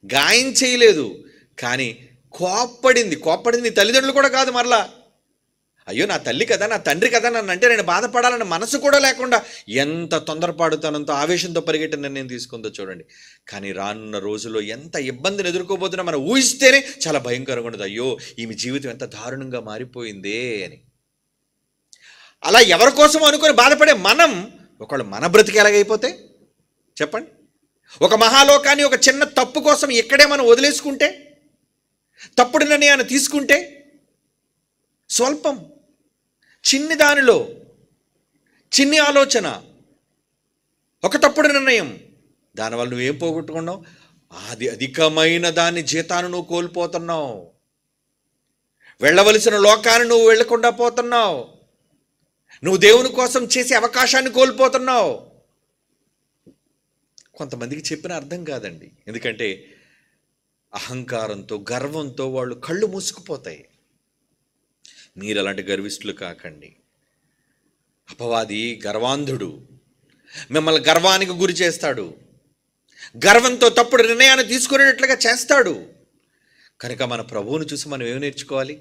గాయం చేయలేదు, కానీ కోప్పడింది. తల్లిదండ్రులు కూడా కాదు, మరలా అయ్యో నా తల్లి కదా, నా తండ్రి కదా, నన్ను అంటే నేను బాధపడాలన్న మనసు కూడా లేకుండా ఎంత తొందరపాటుతనంతో ఆవేశంతో పరిగెట్టిన నిర్ణయం తీసుకుందో చూడండి. కానీ రానున్న రోజుల్లో ఎంత ఇబ్బందిని ఎదుర్కోబోతున్నా మనం ఊహిస్తేనే చాలా భయంకరంగా ఉండదు. అయ్యో ఈమె జీవితం ఎంత దారుణంగా మారిపోయిందే అని. అలా ఎవరి కోసం అనుకుని బాధపడే మనం ఒకళ్ళు మన బ్రతికి ఎలాగైపోతే చెప్పండి. ఒక మహాలోకాన్ని ఒక చిన్న తప్పు కోసం ఇక్కడే మనం వదిలేసుకుంటే, తప్పుడు నిర్ణయాన్ని తీసుకుంటే, స్వల్పం చిన్ని దానిలో చిన్ని ఆలోచన, ఒక తప్పుడు నిర్ణయం, దానివల్ల నువ్వేం పోగొట్టుకున్నావు? అధికమైన దాన్ని జీతాన్ని నువ్వు కోల్పోతున్నావు. వెళ్ళవలసిన లోకాన్ని నువ్వు వెళ్ళకుండా పోతున్నావు. నువ్వు దేవుని కోసం చేసే అవకాశాన్ని కోల్పోతున్నావు. కొంతమందికి చెప్పిన అర్థం కాదండి. ఎందుకంటే అహంకారంతో, గర్వంతో వాళ్ళు కళ్ళు మూసుకుపోతాయి. మీరు అలాంటి గర్విష్ఠులు కాకండి. అపవాది గర్వాంధుడు, మిమ్మల్ని గర్వానికి గురి చేస్తాడు. గర్వంతో తప్పుడు నిర్ణయాన్ని తీసుకునేటట్లుగా చేస్తాడు. కనుక మన ప్రభువును చూసి మనం ఏమి నేర్చుకోవాలి?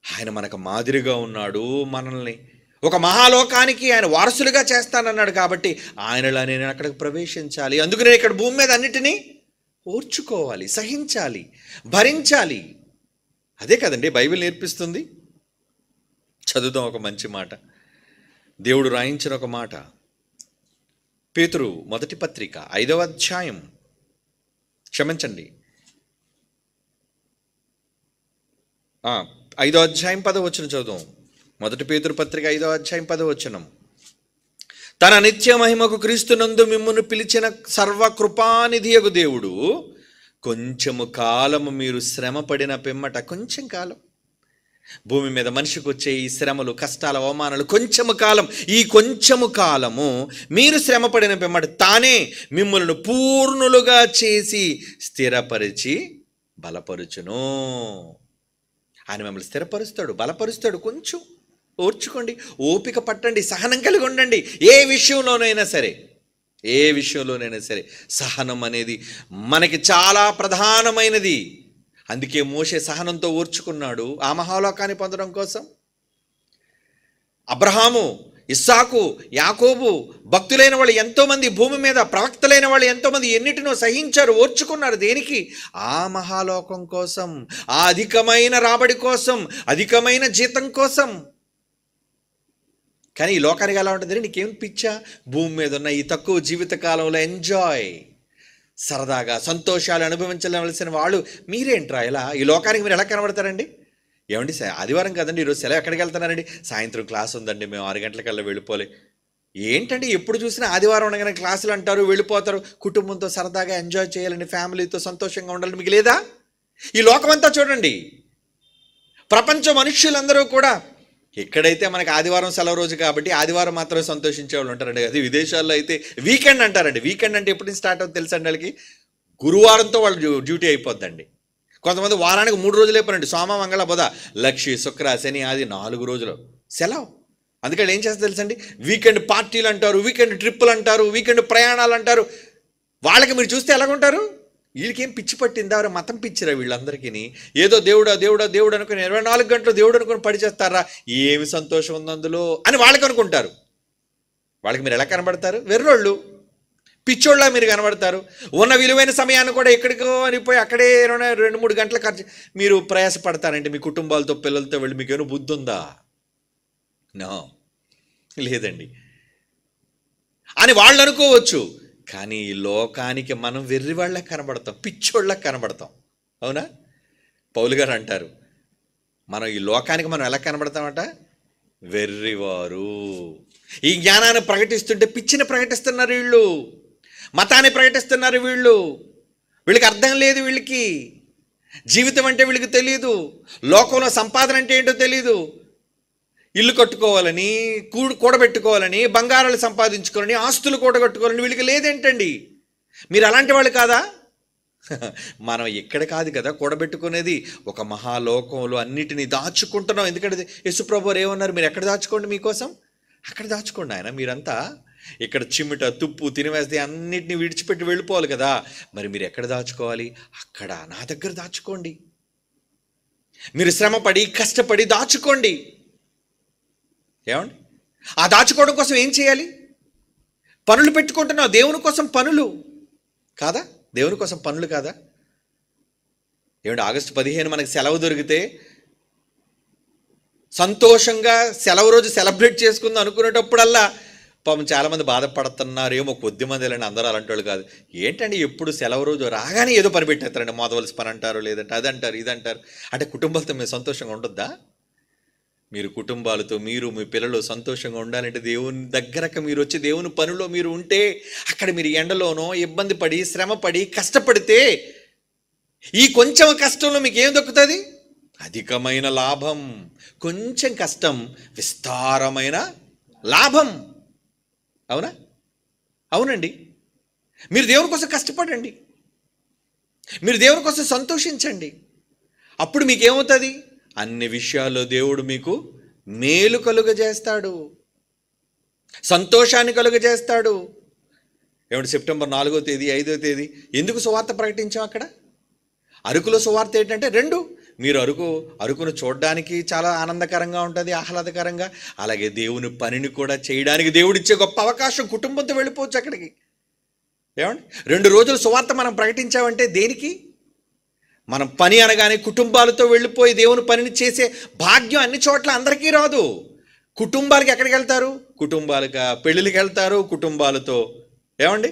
ఆయన మనకు మాదిరిగా ఉన్నాడు. మనల్ని ఒక మహాలోకానికి ఆయన వారసులుగా చేస్తానన్నాడు. కాబట్టి ఆయనలా నేను అక్కడికి ప్రవేశించాలి. అందుకు నేను ఇక్కడ భూమి మీద అన్నిటినీ ఓర్చుకోవాలి, సహించాలి, భరించాలి. అదే కదండి బైబిల్ నేర్పిస్తుంది. చదువుదాం ఒక మంచి మాట. దేవుడు రాయించిన ఒక మాట. పేతురు మొదటి పత్రిక 5వ అధ్యాయం, క్షమించండి 5వ అధ్యాయం 10వ వచనం చదువుదాం. మొదటి పేతురు పత్రిక 5వ అధ్యాయం 10వ వచనం. తన నిత్య మహిమకు క్రీస్తునందు మిమ్మును పిలిచిన సర్వకృపానిధియగు దేవుడు కొంచెము కాలము మీరు శ్రమ పడిన పిమ్మట, కొంచెం కాలం భూమి మీద మనిషికి వచ్చే ఈ శ్రమలు, కష్టాలు, అవమానాలు కొంచెము కాలం. ఈ కొంచెము కాలము మీరు శ్రమపడిన పిమ్మట తానే మిమ్మల్ని పూర్ణులుగా చేసి స్థిరపరిచి బలపరుచును. ఆయన మిమ్మల్ని స్థిరపరుస్తాడు, బలపరుస్తాడు. కొంచెం ఓర్చుకోండి, ఓపిక పట్టండి, సహనం కలిగి ఉండండి. ఏ విషయంలోనైనా సరే సహనం అనేది మనకి చాలా ప్రధానమైనది. అందుకే మోషే సహనంతో ఓర్చుకున్నాడు ఆ మహాలోకాన్ని పొందడం కోసం. అబ్రహాము, ఇస్సాకు, యాకోబు, భక్తులైన వాళ్ళు ఎంతోమంది, భూమి మీద ప్రవక్తలైన వాళ్ళు ఎంతోమంది ఎన్నిటినో సహించారు, ఓర్చుకున్నారు. దేనికి? ఆ మహాలోకం కోసం, ఆ అధికమైన రాబడి కోసం, అధికమైన జీతం కోసం. కానీ ఈ లోకానికి ఎలా ఉంటుంది? నీకేం పిచ్చా? భూమి మీద ఉన్న ఈ తక్కువ జీవితకాలంలో ఎంజాయ్, సరదాగా సంతోషాలు అనుభవించవలసిన వాళ్ళు మీరేంట్రా ఇలా? ఈ లోకానికి మీరు ఎలా కనబడతారండి? ఏమండి, ఆదివారం కదండి, ఈరోజు సెలవు, ఎక్కడికి వెళ్తున్నారండి? సాయంత్రం క్లాస్ ఉందండి, మేము 6 గంటలకల్లా వెళ్ళిపోలే. ఏంటండి ఎప్పుడు చూసినా ఆదివారం ఉండగానే క్లాసులు అంటారు, వెళ్ళిపోతారు. కుటుంబంతో సరదాగా ఎంజాయ్ చేయాలని, ఫ్యామిలీతో సంతోషంగా ఉండాలని మీకు లేదా? ఈ లోకమంతా చూడండి, ప్రపంచ మనుష్యులందరూ కూడా ఎక్కడైతే మనకి ఆదివారం సెలవు రోజు కాబట్టి ఆదివారం మాత్రమే సంతోషించే వాళ్ళు ఉంటారండి. అది విదేశాల్లో అయితే వీకెండ్ అంటారండి. వీకెండ్ అంటే ఎప్పుడు స్టార్ట్ అవుతుంది తెలుసండి వాళ్ళకి? గురువారంతో వాళ్ళు డ్యూటీ అయిపోద్దండి. కొంతమంది వారానికి 3 రోజులు అయిపోయినండి, సోమ, మంగళ, బుధ, లక్షి, శుక్ర, శని, ఆది 4 రోజులు సెలవు. అందుకని ఏం చేస్తారు తెలుసండి? వీకెండ్ పార్టీలు అంటారు, వీకెండ్ ట్రిప్పులు అంటారు, వీకెండ్ ప్రయాణాలు అంటారు. వాళ్ళకి మీరు చూస్తే ఎలాగుంటారు? వీళ్ళకేం పిచ్చి పట్టిందా? వారు మతం పిచ్చిరా వీళ్ళందరికీ. ఏదో దేవుడా దేవుడా దేవుడు అనుకుని 24 గంటలు దేవుడు అనుకుని పడిచేస్తారా? ఏమి సంతోషం ఉంది అందులో అని వాళ్ళకి అనుకుంటారు. వాళ్ళకి మీరు ఎలా కనబడతారు? వెర్రోళ్ళు, పిచ్చోళ్ళ మీరు కనబడతారు. ఉన్న విలువైన సమయాన్ని కూడా ఎక్కడికో అనిపోయి అక్కడే 2-3 గంటల ఖర్చు మీరు ప్రయాసపడతారంటే మీ కుటుంబాలతో, పిల్లలతో వెళ్ళి మీకేమో బుద్ధి ఉందా? నో, లేదండి అని వాళ్ళు అనుకోవచ్చు. కానీ ఈ లోకానికి మనం వెర్రివాళ్ళకి కనబడతాం, పిచ్చోళ్ళకి కనబడతాం. అవునా? పౌలు గారు అంటారు, మనం ఈ లోకానికి మనం ఎలా కనబడతామట? వెర్రివారు. ఈ జ్ఞానాన్ని ప్రకటిస్తుంటే పిచ్చిని ప్రకటిస్తున్నారు వీళ్ళు, మతాన్ని ప్రకటిస్తున్నారు వీళ్ళు. వీళ్ళకి అర్థం లేదు, వీళ్ళకి జీవితం అంటే వీళ్ళకి తెలియదు, లోకంలో సంపాదన అంటే ఏంటో తెలియదు. ఇల్లు కట్టుకోవాలని, కూడబెట్టుకోవాలని, బంగారాలు సంపాదించుకోవాలని, ఆస్తులు కూడగట్టుకోవాలని వీళ్ళకి లేదేంటండి? మీరు అలాంటి వాళ్ళు కాదా? మనం ఇక్కడ కాదు కదా కూడబెట్టుకునేది, ఒక మహాలోకంలో అన్నిటినీ దాచుకుంటున్నాం. ఎందుకంటే యేసుప్రభు వారు ఏమన్నారు? మీరు ఎక్కడ దాచుకోండి, మీకోసం అక్కడ దాచుకోండి. ఆయన మీరంతా ఇక్కడ చిమ్మిట, తుప్పు తినివేస్తే అన్నిటినీ విడిచిపెట్టి వెళ్ళిపోవాలి కదా. మరి మీరు ఎక్కడ దాచుకోవాలి? అక్కడ నా దగ్గర దాచుకోండి. మీరు శ్రమపడి, కష్టపడి దాచుకోండి. ఏమండి? ఆ దాచుకోవడం కోసం ఏం చేయాలి? పనులు పెట్టుకుంటున్నావు, దేవుని కోసం పనులు కాదా? దేవుని కోసం పనులు కాదా? ఏమండి, ఆగస్టు 15 మనకి సెలవు దొరికితే సంతోషంగా సెలవు రోజు సెలబ్రేట్ చేసుకుందాం అనుకునేటప్పుడల్లా పాపం చాలామంది బాధపడుతున్నారు. ఏమో కొద్దిమంది వెళ్ళండి, అందరూ అలాంటి వాళ్ళు కాదు. ఏంటండి ఎప్పుడు సెలవు రోజు రాగానే ఏదో పని పెట్టేస్తారండి, మోదవలసి పని అంటారు, లేదంటే అదంటారు, ఇదంటారు. అంటే కుటుంబాలతో మీరు సంతోషంగా ఉండొద్దా? మీరు కుటుంబాలతో, మీరు మీ పిల్లలు సంతోషంగా ఉండాలంటే దేవుని దగ్గరకు మీరు వచ్చి దేవుని పనిలో మీరు ఉంటే, అక్కడ మీరు ఎండలోనో ఇబ్బంది పడి, శ్రమపడి, కష్టపడితే ఈ కొంచెం కష్టంలో మీకు ఏం దొక్కుతుంది? అధికమైన లాభం. కొంచెం కష్టం, విస్తారమైన లాభం. అవునా? అవునండి. మీరు దేవుని కోసం కష్టపడండి, మీరు దేవుని కోసం సంతోషించండి. అప్పుడు మీకేమవుతుంది? అన్ని విషయాల్లో దేవుడు మీకు మేలు కలుగజేస్తాడు, సంతోషాన్ని కలుగజేస్తాడు. ఏమంటే సెప్టెంబర్ 4వ తేదీ, 5వ తేదీ ఎందుకు సువార్త ప్రకటించాం? అక్కడ అరకులో సువార్త ఏంటంటే 2, మీరు అరకును చూడడానికి చాలా ఆనందకరంగా ఉంటుంది, ఆహ్లాదకరంగా. అలాగే దేవుని పనిని కూడా చేయడానికి దేవుడిచ్చే గొప్ప అవకాశం. కుటుంబంతో వెళ్ళిపోవచ్చు అక్కడికి. ఏమండి, 2 రోజులు సువార్త మనం ప్రకటించామంటే దేనికి? మనం పని అనగానే కుటుంబాలతో వెళ్ళిపోయి దేవుని పనిని చేసే భాగ్యం అన్ని చోట్ల అందరికీ రాదు. కుటుంబాలకి ఎక్కడికి వెళ్తారు? కుటుంబాలుగా పెళ్ళిళ్ళకి వెళ్తారు, కుటుంబాలతో ఏమండి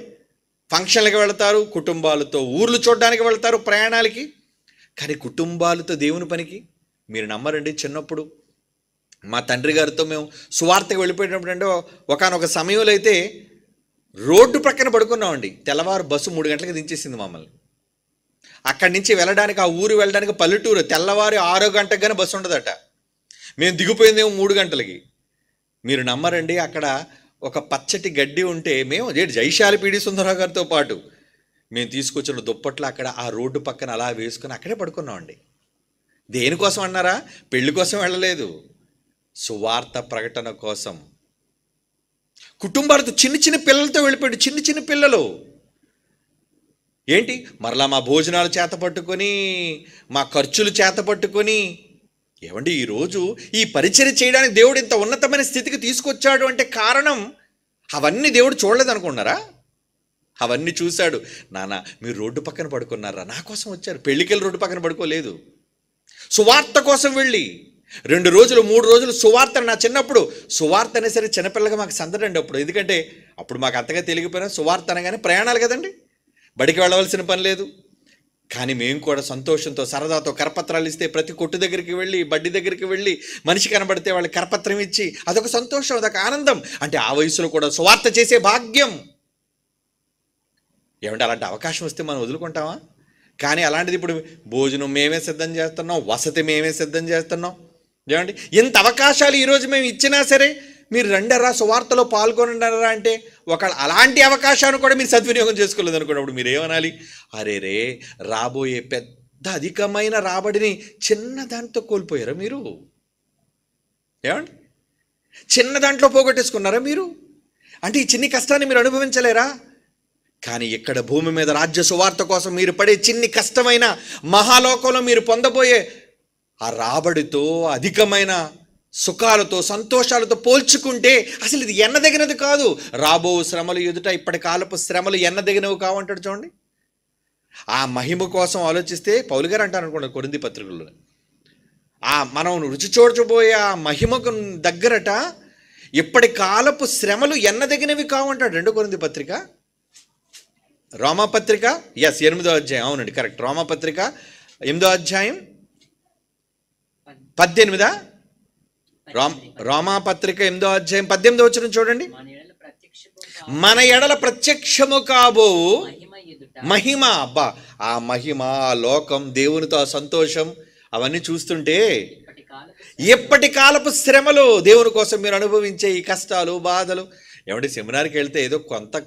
ఫంక్షన్లకు వెళ్తారు, కుటుంబాలతో ఊర్లు చూడడానికి వెళ్తారు, ప్రయాణాలకి. కానీ కుటుంబాలతో దేవుని పనికి మీరు నమ్మరండి. చిన్నప్పుడు మా తండ్రి గారితో మేము సువార్తకు వెళ్ళిపోయినప్పుడు అంటే ఒకానొక సమయంలో అయితే రోడ్డు ప్రక్కన పడుకున్నామండి. తెల్లవారు బస్సు 3 గంటలకు దించేసింది మమ్మల్ని. అక్కడి నుంచి వెళ్ళడానికి, ఆ ఊరు వెళ్ళడానికి, పల్లెటూరు, తెల్లవారు 6 గంటకు కానీ బస్సు ఉండదట. మేము దిగిపోయిందేమో 3 గంటలకి. మీరు నమ్మరండి, అక్కడ ఒక పచ్చటి గడ్డి ఉంటే మేము జైశాలి పీడి సుందరరావు గారితో పాటు మేము తీసుకొచ్చిన దుప్పట్లు అక్కడ ఆ రోడ్డు పక్కన అలా వేసుకుని అక్కడే పడుకున్నామండి. దేనికోసం అన్నారా? పెళ్లి కోసం వెళ్ళలేదు, సువార్త ప్రకటన కోసం. కుటుంబాలతో చిన్న చిన్న పిల్లలతో వెళ్ళిపోయాడు. చిన్న చిన్న పిల్లలు ఏంటి మరలా మా భోజనాలు చేత పట్టుకొని, మా ఖర్చులు చేత పట్టుకొని. ఏమండి, ఈరోజు ఈ పరిచర్య చేయడానికి దేవుడు ఇంత ఉన్నతమైన స్థితికి తీసుకొచ్చాడు అంటే కారణం అవన్నీ దేవుడు చూడలేదు అనుకున్నారా? అవన్నీ చూశాడు. నాన్న మీరు రోడ్డు పక్కన పడుకున్నారా? నా కోసం వచ్చారు. పెళ్ళికెళ్ళి రోడ్డు పక్కన పడుకోలేదు, సువార్త కోసం వెళ్ళి 2 రోజులు 3 రోజులు సువార్త. నా చిన్నప్పుడు సువార్త అనే సరే చిన్నపిల్లగా మాకు సందడండి అప్పుడు. ఎందుకంటే అప్పుడు మాకు అంతగా తెలియకపోయినా సువార్త అనగానే ప్రయాణాలు కదండి, బడికి వెళ్ళవలసిన పని లేదు. కానీ మేము కూడా సంతోషంతో సరదాతో కరపత్రాలు ఇస్తే ప్రతి కొట్టు దగ్గరికి వెళ్ళి, బడ్డీ దగ్గరికి వెళ్ళి, మనిషి కనబడితే వాళ్ళకి కరపత్రం ఇచ్చి అదొక సంతోషం, అదొక ఆనందం. అంటే ఆ వయసులో కూడా సువార్త చేసే భాగ్యం. ఏమంటే అలాంటి అవకాశం వస్తే మనం వదులుకుంటామా? కానీ అలాంటిది ఇప్పుడు భోజనం మేమే సిద్ధం చేస్తున్నాం, వసతి మేమే సిద్ధం చేస్తున్నాం. ఏమండి, ఇంత అవకాశాలు ఈరోజు మేము ఇచ్చినా సరే మీరు రండరా సువార్తలో పాల్గొనరా అంటే ఒకళ్ళు అలాంటి అవకాశాన్ని కూడా మీరు సద్వినియోగం చేసుకోలేదు అనుకున్నప్పుడు మీరు ఏమనాలి? అరే రే, రాబోయే పెద్ద అధికమైన రాబడిని చిన్న దాంట్లో కోల్పోయారా మీరు? ఏమండి, చిన్న దాంట్లో పోగొట్టేసుకున్నారా మీరు? అంటే ఈ చిన్ని కష్టాన్ని మీరు అనుభవించలేరా? కానీ ఇక్కడ భూమి మీద రాజ్య సువార్త కోసం మీరు పడే చిన్ని కష్టమైన మహాలోకంలో మీరు పొందబోయే ఆ రాబడితో, అధికమైన సుఖాలతో, సంతోషాలతో పోల్చుకుంటే అసలు ఇది ఎన్నదగినది కాదు. రాబో శ్రమలు ఎదుట ఇప్పటి కాలపు శ్రమలు ఎన్నదగినవి కావంటాడు చూడండి. ఆ మహిమ కోసం ఆలోచిస్తే పౌలు గారు అంటారు అనుకోండి కొరింథీ పత్రికల్లో, మనం రుచి చూడబోయే ఆ మహిమకు దగ్గరట ఇప్పటి కాలపు శ్రమలు ఎన్నదగినవి కావంటాడు. 2 కొరింథీ పత్రిక, రోమాపత్రిక 8వ అధ్యాయం. అవునండి, కరెక్ట్. రోమాపత్రిక 8వ అధ్యాయం 18. రోమాపత్రిక 8వ అధ్యాయం 18వ వచనం చూడండి. మన ఎడల ప్రత్యక్షము కాబో మహిమ. అబ్బా, ఆ మహిమ, ఆ లోకం, దేవునితో ఆ సంతోషం అవన్నీ చూస్తుంటే ఎప్పటి కాలపు శ్రమలు, దేవుని కోసం మీరు అనుభవించే ఈ కష్టాలు, బాధలు. ఏమంటే సెమినార్కి వెళ్తే ఏదో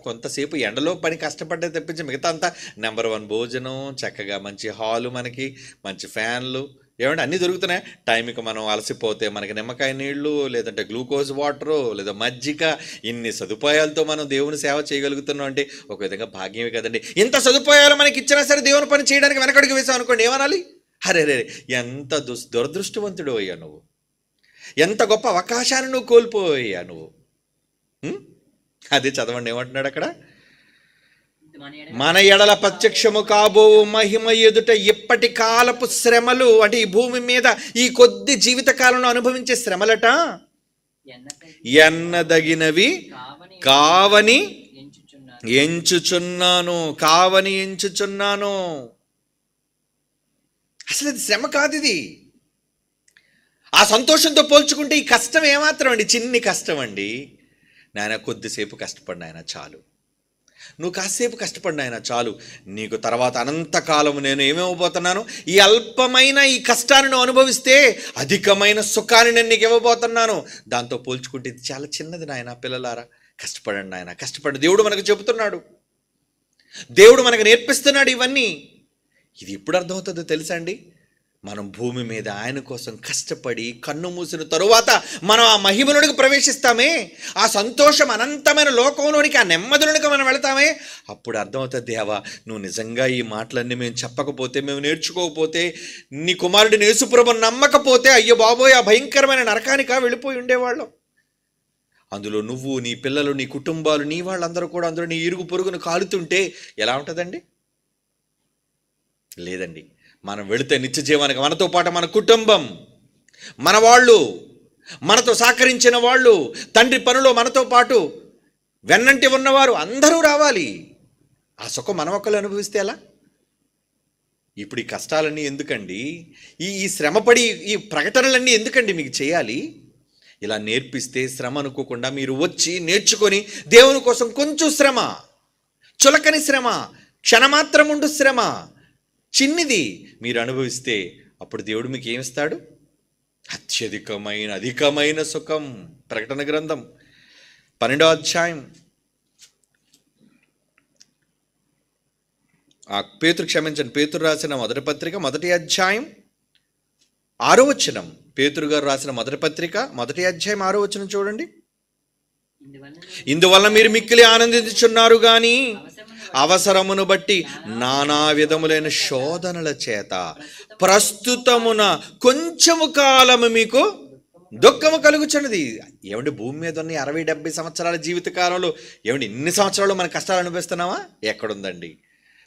కొంతసేపు ఎండలో పని కష్టపడ్డే తప్పించి మిగతా అంతా నెంబర్ 1 భోజనం, చక్కగా మంచి హాలు, మనకి మంచి ఫ్యాన్లు, ఏమంటే అన్నీ దొరుకుతున్నాయి. టైంకి మనం అలసిపోతే మనకి నిమ్మకాయ నీళ్లు, లేదంటే గ్లూకోజ్ వాటరు, లేదా మజ్జిగ, ఇన్ని సదుపాయాలతో మనం దేవుని సేవ చేయగలుగుతున్నాం అంటే ఒక విధంగా భాగ్యమే కదండి. ఇంత సదుపాయాలు మనకి ఇచ్చినా సరే దేవుని పని చేయడానికి వెనకడుగు వేసాం అనుకోండి, ఏమనాలి? అరే రే, ఎంత దురదృష్టవంతుడు అయ్యా నువ్వు, ఎంత గొప్ప అవకాశాన్ని నువ్వు కోల్పోయా నువ్వు. అదే చదవండి, ఏమంటున్నాడు అక్కడ? మన ఎడల ప్రత్యక్షము కాబో మహిమ ఎదుట ఇప్పటి కాలపు శ్రమలు. అంటే ఈ భూమి మీద ఈ కొద్ది జీవిత కాలంలో అనుభవించే శ్రమలట ఎన్నదగినవి కావని ఎంచుచున్నాను. అసలు అది శ్రమ కాదు, ఇది ఆ సంతోషంతో పోల్చుకుంటే ఈ కష్టం ఏమాత్రం అండి, చిన్ని కష్టం అండి. నాయన కొద్దిసేపు కష్టపడిన ఆయన చాలు, నువ్వు కాసేపు కష్టపడిన ఆయన చాలు, నీకు తర్వాత అనంతకాలం నేను ఏమివ్వబోతున్నాను? ఈ అల్పమైన ఈ కష్టాన్ని నువ్వు అనుభవిస్తే అధికమైన సుఖాన్ని నేను నీకు ఇవ్వబోతున్నాను. దాంతో పోల్చుకుంటే ఇది చాలా చిన్నది నాయన. పిల్లలారా, కష్టపడండి నాయన, కష్టపడి. దేవుడు మనకు చెబుతున్నాడు, దేవుడు మనకు నేర్పిస్తున్నాడు ఇవన్నీ. ఇది ఎప్పుడు అర్థమవుతుందో తెలుసా అండి? మనం భూమి మీద ఆయన కోసం కష్టపడి కన్ను మూసిన తరువాత మనం ఆ మహిమలోనికి ప్రవేశిస్తామే, ఆ సంతోషం అనంతమైన లోకంలోనికి, ఆ నెమ్మదిలోనికి మనం వెళతామే, అప్పుడు అర్థమవుతుంది, దేవా నువ్వు నిజంగా ఈ మాటలన్నీ మేము చెప్పకపోతే, మేము నేర్చుకోకపోతే, నీ కుమారుడిని యేసుప్రభువుని నమ్మకపోతే, అయ్యో బాబోయ్ ఆ భయంకరమైన నరకానికా వెళ్ళిపోయి ఉండేవాళ్ళం. అందులో నువ్వు, నీ పిల్లలు, నీ కుటుంబాలు, నీ వాళ్ళందరూ కూడా అందులో నీ ఇరుగు పొరుగును కాలుతుంటే ఎలా ఉంటుందండి? లేదండి, మనం వెళితే నిత్య జీవానికి మనతో పాటు మన కుటుంబం, మన వాళ్ళు, మనతో సహకరించిన వాళ్ళు, తండ్రి పనిలో మనతో పాటు వెన్నంటి ఉన్నవారు అందరూ రావాలి. ఆ సుఖం మనం ఒక్కళ్ళు అనుభవిస్తే ఎలా? ఇప్పుడు ఈ కష్టాలన్నీ ఎందుకండి? ఈ శ్రమపడి ఈ ప్రకటనలన్నీ ఎందుకండి మీకు చేయాలి? ఇలా నేర్పిస్తే శ్రమ అనుకోకుండా మీరు వచ్చి నేర్చుకొని దేవుని కోసం కొంచెం శ్రమ, చులకని శ్రమ, క్షణమాత్రముండు శ్రమ, చిన్నిది మీరు అనుభవిస్తే అప్పుడు దేవుడు మీకు ఏమిస్తాడు? అధికమైన సుఖం. ప్రకటన గ్రంథం 12వ అధ్యాయం పేతురు రాసిన మొదటి పత్రిక 1వ అధ్యాయం 6వ వచనం. పేతురు గారు రాసిన మొదటి పత్రిక 1వ అధ్యాయం 6వ వచనం చూడండి. ఇందువల్ల మీరు మిక్కిలి ఆనందించుచున్నారు గాని అవసరమును బట్టి నానా విధములైన శోధనల చేత ప్రస్తుతమున కొంచెము కాలము మీకు దుఃఖము కలుగుచున్నది. ఏమండి, భూమి మీద ఉన్న 60-70 సంవత్సరాల జీవిత కాలంలో ఏమండి ఇన్ని సంవత్సరాలు మన కష్టాలు అనిపిస్తున్నావా? ఎక్కడుందండి?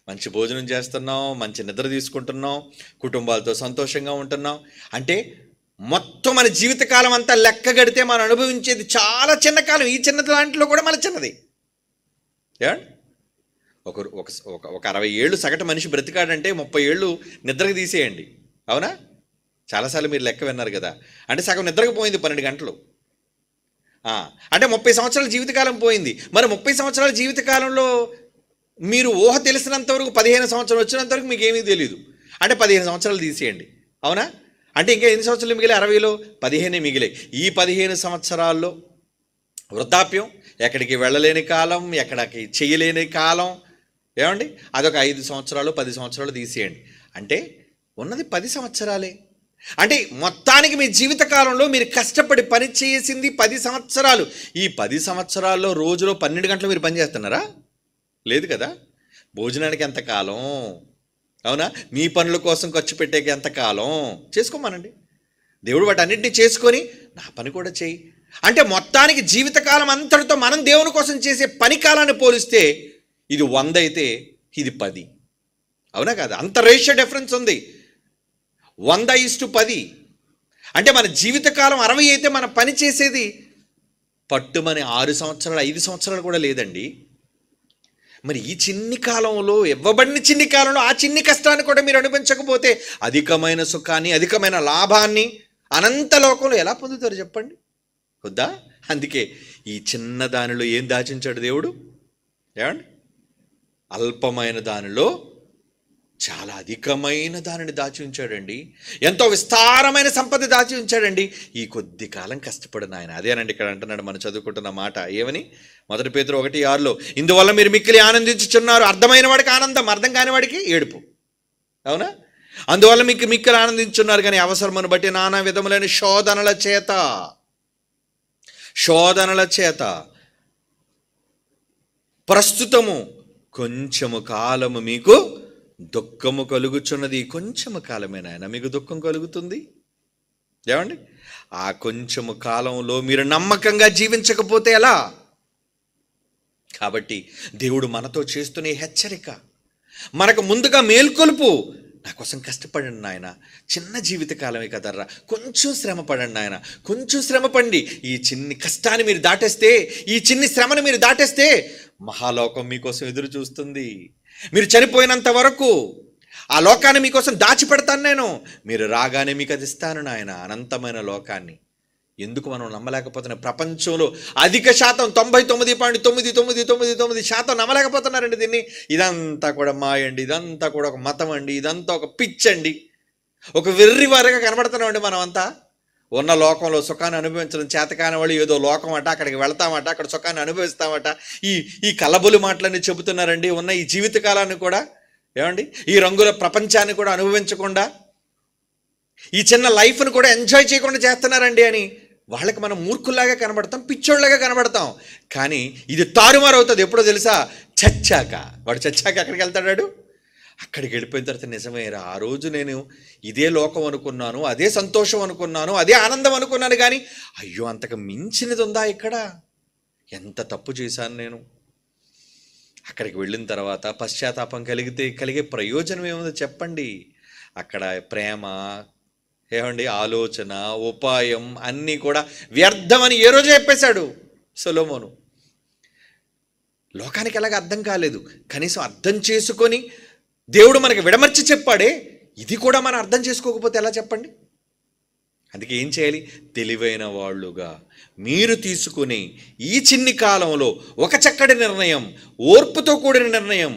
మంచి భోజనం చేస్తున్నాం, మంచి నిద్ర తీసుకుంటున్నాం, కుటుంబాలతో సంతోషంగా ఉంటున్నాం. అంటే మొత్తం మన జీవితకాలం అంతా లెక్క గడితే మనం అనుభవించేది చాలా చిన్న కాలం. ఈ చిన్న దాంట్లో కూడా మన చిన్నది. ఏమండి, ఒక 60 ఏళ్ళు సగటు మనిషి బ్రతికాడంటే 30 ఏళ్ళు నిద్రకు తీసేయండి. అవునా? చాలాసార్లు మీరు లెక్క విన్నారు కదా. అంటే సగం నిద్రకు పోయింది 12 గంటలు. అంటే 30 సంవత్సరాల జీవితకాలం పోయింది. మరి 30 సంవత్సరాల జీవితకాలంలో మీరు ఊహ తెలిసినంత వరకు 15 సంవత్సరాలు వచ్చినంత వరకు మీకు ఏమీ తెలియదు. అంటే 15 సంవత్సరాలు తీసేయండి. అవునా? అంటే ఇంకా ఎన్ని సంవత్సరాలు మిగిలే? 60లో 15 మిగిలాయి. ఈ 15 సంవత్సరాల్లో వృద్ధాప్యం, ఎక్కడికి వెళ్ళలేని కాలం, ఎక్కడికి చేయలేని కాలం. ఏమండి, అదొక 5 సంవత్సరాలు 10 సంవత్సరాలు తీసేయండి. అంటే ఉన్నది 10 సంవత్సరాలే. అంటే మొత్తానికి మీ జీవితకాలంలో మీరు కష్టపడి పని చేసింది 10 సంవత్సరాలు. ఈ 10 సంవత్సరాల్లో రోజులో 12 గంటలు మీరు పని చేస్తున్నారా? లేదు కదా. భోజనానికి ఎంతకాలం? అవునా? మీ పనుల కోసం ఖర్చు పెట్టేకి ఎంతకాలం? చేసుకోమనండి. దేవుడు వాటి అన్నింటినీ చేసుకొని నా పని కూడా చేయి అంటే మొత్తానికి జీవితకాలం అంతటితో మనం దేవుని కోసం చేసే పని కాలాన్ని పోలిస్తే ఇది 100 అయితే ఇది 10. అవునా కదా? అంత రేషియో డిఫరెన్స్ ఉంది. 100:10. అంటే మన జీవితకాలం 60 అయితే మనం పని చేసేది పట్టుమని 6 సంవత్సరాలు 5 సంవత్సరాలు కూడా లేదండి. మరి ఈ చిన్ని కాలంలో, ఇవ్వబడిన చిన్ని కాలంలో ఆ చిన్ని కష్టాన్ని కూడా మీరు అనిపించకపోతే అధికమైన సుఖాన్ని, అధికమైన లాభాన్ని అనంత లోకంలో ఎలా పొందుతారు చెప్పండి? వద్దా? అందుకే ఈ చిన్న దానిలో ఏం దాచించాడు దేవుడు? ఏమండి, అల్పమైన దానిలో చాలా అధికమైన దానిని దాచి ఉంచాడండి. ఎంతో విస్తారమైన సంపద దాచి ఉంచాడండి. ఈ కొద్ది కాలం కష్టపడిన ఆయన. అదేనండి ఇక్కడ అంటున్నాడు మనం చదువుకుంటున్న మాట. ఏమని? 1 పేతురు 1:6లో ఇందువల్ల మీరు మిక్కిలి ఆనందించుచున్నారు. అర్థమైన వాడికి ఆనందం, అర్థం కాని వాడికి ఏడుపు. అవునా? అందువల్ల మీకు మిక్కిలి ఆనందించున్నారు కానీ అవసరమును బట్టి నానా విధములైన శోధనల చేత ప్రస్తుతము కొంచెము కాలము మీకు దుఃఖము కలుగుచున్నది. కొంచెము కాలమే నాయన మీకు దుఃఖం కలుగుతుంది. ఏమండి, ఆ కొంచెము కాలంలో మీరు నమ్మకంగా జీవించకపోతే ఎలా? కాబట్టి దేవుడు మనతో చేస్తున్న హెచ్చరిక, మనకు ముందుగా మేల్కొలుపు. నా కోసం కష్టపడండి నాయన, చిన్న జీవితకాలమే కదర్రా, కొంచెం శ్రమ పడండి నాయన, కొంచెం శ్రమ పండి. ఈ చిన్ని కష్టాన్ని మీరు దాటేస్తే, ఈ చిన్ని శ్రమను మీరు దాటేస్తే మహాలోకం మీకోసం ఎదురు చూస్తుంది. మీరు చనిపోయినంత వరకు ఆ లోకాన్ని మీకోసం దాచిపెడతాను నేను. మీరు రాగానే మీకు అది ఇస్తాను నాయన, అనంతమైన లోకాన్ని. ఎందుకు మనం నమ్మలేకపోతున్నాం? ప్రపంచంలో అధిక శాతం 99.999% నమ్మలేకపోతున్నారండి దీన్ని. ఇదంతా కూడా మాయండి, ఇదంతా కూడా ఒక మతం అండి, ఇదంతా ఒక పిచ్చండి, ఒక వెర్రివారిగా కనబడుతున్నామండి మనమంతా. ఉన్న లోకంలో సుఖాన్ని అనుభవించడం చేతకాని వాళ్ళు ఏదో లోకం అట, అక్కడికి వెళ్తామట, అక్కడ సుఖాన్ని అనుభవిస్తామట. ఈ కలబులి మాటలన్నీ చెబుతున్నారండి. ఉన్న ఈ జీవితకాలాన్ని కూడా, ఏమండి, ఈ రంగుల ప్రపంచాన్ని కూడా అనుభవించకుండా, ఈ చిన్న లైఫ్ను కూడా ఎంజాయ్ చేయకుండా చేస్తున్నారండి అని వాళ్ళకి మనం మూర్ఖుల్లాగా కనబడతాం, పిచ్చోళ్ళలాగా కనబడతాం. కానీ ఇది తారుమారు అవుతుంది ఎప్పుడో తెలుసా? చచ్చాక. వాడు చచ్చాక ఎక్కడికి వెళ్తాడు? అక్కడికి వెళ్ళిపోయిన తర్వాత నిజమేరా, ఆ రోజు నేను ఇదే లోకం అనుకున్నాను, అదే సంతోషం అనుకున్నాను, అదే ఆనందం అనుకున్నాను, కానీ అయ్యో అంతకు మించినది ఉందా ఇక్కడ? ఎంత తప్పు చేశాను నేను. అక్కడికి వెళ్ళిన తర్వాత పశ్చాత్తాపం కలిగే ప్రయోజనం ఏముందో చెప్పండి? అక్కడ ప్రేమ, ఏమండి, ఆలోచన, ఉపాయం అన్నీ కూడా వ్యర్థమని ఏ రోజు చెప్పేశాడు సొలొమోను. లోకానికి ఎలాగ అర్థం కాలేదు, కనీసం అర్థం చేసుకొని దేవుడు మనకి విడమర్చి చెప్పాడే, ఇది కూడా మనం అర్థం చేసుకోకపోతే ఎలా చెప్పండి? అందుకే ఏం చేయాలి? తెలివైన వాళ్ళుగా మీరు తీసుకుని ఈ చిన్ని కాలంలో ఒక చక్కటి నిర్ణయం, ఓర్పుతో కూడిన నిర్ణయం,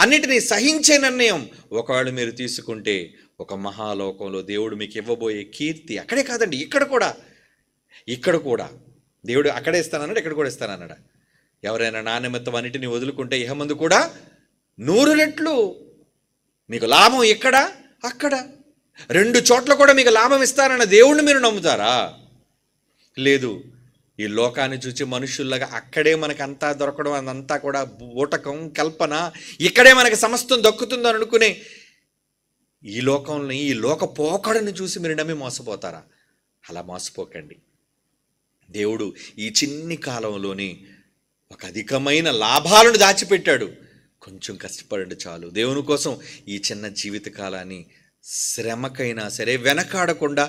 అన్నిటినీ సహించే నిర్ణయం ఒకవేళ మీరు తీసుకుంటే ఒక మహాలోకంలో దేవుడు మీకు ఇవ్వబోయే కీర్తి అక్కడే కాదండి, ఇక్కడ కూడా దేవుడు అక్కడే ఇస్తానన్నాడు, ఇక్కడ కూడా ఇస్తానన్నాడు. ఎవరైనా నా నిమిత్తం అన్నిటిని వదులుకుంటే ఇహమందు కూడా 100 రెట్లు మీకు లాభం ఇక్కడ అక్కడ 2 చోట్ల కూడా మీకు లాభం ఇస్తానన్న దేవుణ్ణి మీరు నమ్ముతారా? లేదు, ఈ లోకాన్ని చూసి మనుషుల్లాగా అక్కడే మనకు అంతా దొరకడం, అదంతా కూడా ఊటకం, కల్పన, ఇక్కడే మనకి సమస్తం దక్కుతుందని అనుకునే ఈ లోకంలో ఈ లోక పోకడని చూసి మీరు నమ్మి మోసపోతారా? అలా మోసపోకండి. దేవుడు ఈ చిన్ని కాలంలోని ఒక అధికమైన లాభాలను దాచిపెట్టాడు. కొంచెం కష్టపడండి చాలు. దేవుని కోసం ఈ చిన్న జీవిత కాలాన్ని శ్రమకైనా సరే వెనకాడకుండా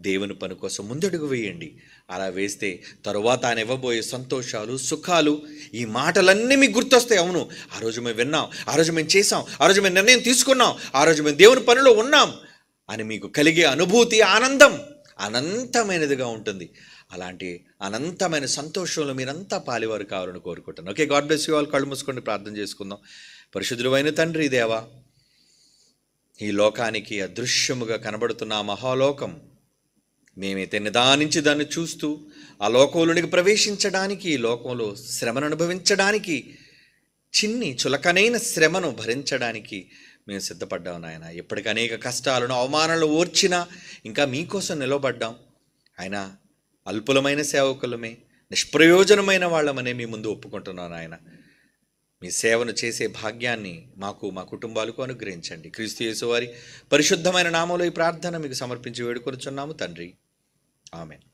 దేవుని పని కోసం ముందడుగు వేయండి. అలా వేస్తే తరువాత ఆయన ఇవ్వబోయే సంతోషాలు, సుఖాలు, ఈ మాటలన్నీ మీకు గుర్తొస్తాయి. అవును, ఆ రోజు మేము విన్నాం, ఆ రోజు మేము చేసాం, ఆ రోజు మేము నిర్ణయం తీసుకున్నాం, ఆ రోజు మేము దేవుని పనిలో ఉన్నాం అని మీకు కలిగే అనుభూతి, ఆనందం అనంతమైనదిగా ఉంటుంది. అలాంటి అనంతమైన సంతోషంలో మీరంతా పాలివారు కావాలని కోరుకుంటున్నాను. Okay, God bless you all. కళ్ళు మూసుకొని ప్రార్థన చేసుకుందాం. పరిశుద్ధుడైన తండ్రి దేవా, ఈ లోకానికి అదృశ్యముగా కనబడుతున్న ఆ మహాలోకం మేమైతే నిదానించి దాన్ని చూస్తూ ఆ లోకంలోనికి ప్రవేశించడానికి, ఈ లోకంలో శ్రమను అనుభవించడానికి, చిన్ని చులకనైన శ్రమను భరించడానికి మేము సిద్ధపడ్డాం నాయన. ఇప్పటికి అనేక కష్టాలను, అవమానాలను ఓర్చినా ఇంకా మీకోసం నిలబడ్డాం. అయినా అల్పులమైన సేవకులమే, నిష్ప్రయోజనమైన వాళ్ళమనే మీ ముందు ఒప్పుకుంటున్నాను ఆయన. మీ సేవను చేసే భాగ్యాన్ని మాకు, మా కుటుంబాలకు అనుగ్రహించండి. క్రీస్తు యేసు వారి పరిశుద్ధమైన నామములో ఈ ప్రార్థన మీకు సమర్పించి వేడుకొనుచున్నాము తండ్రి. ఆమేన్.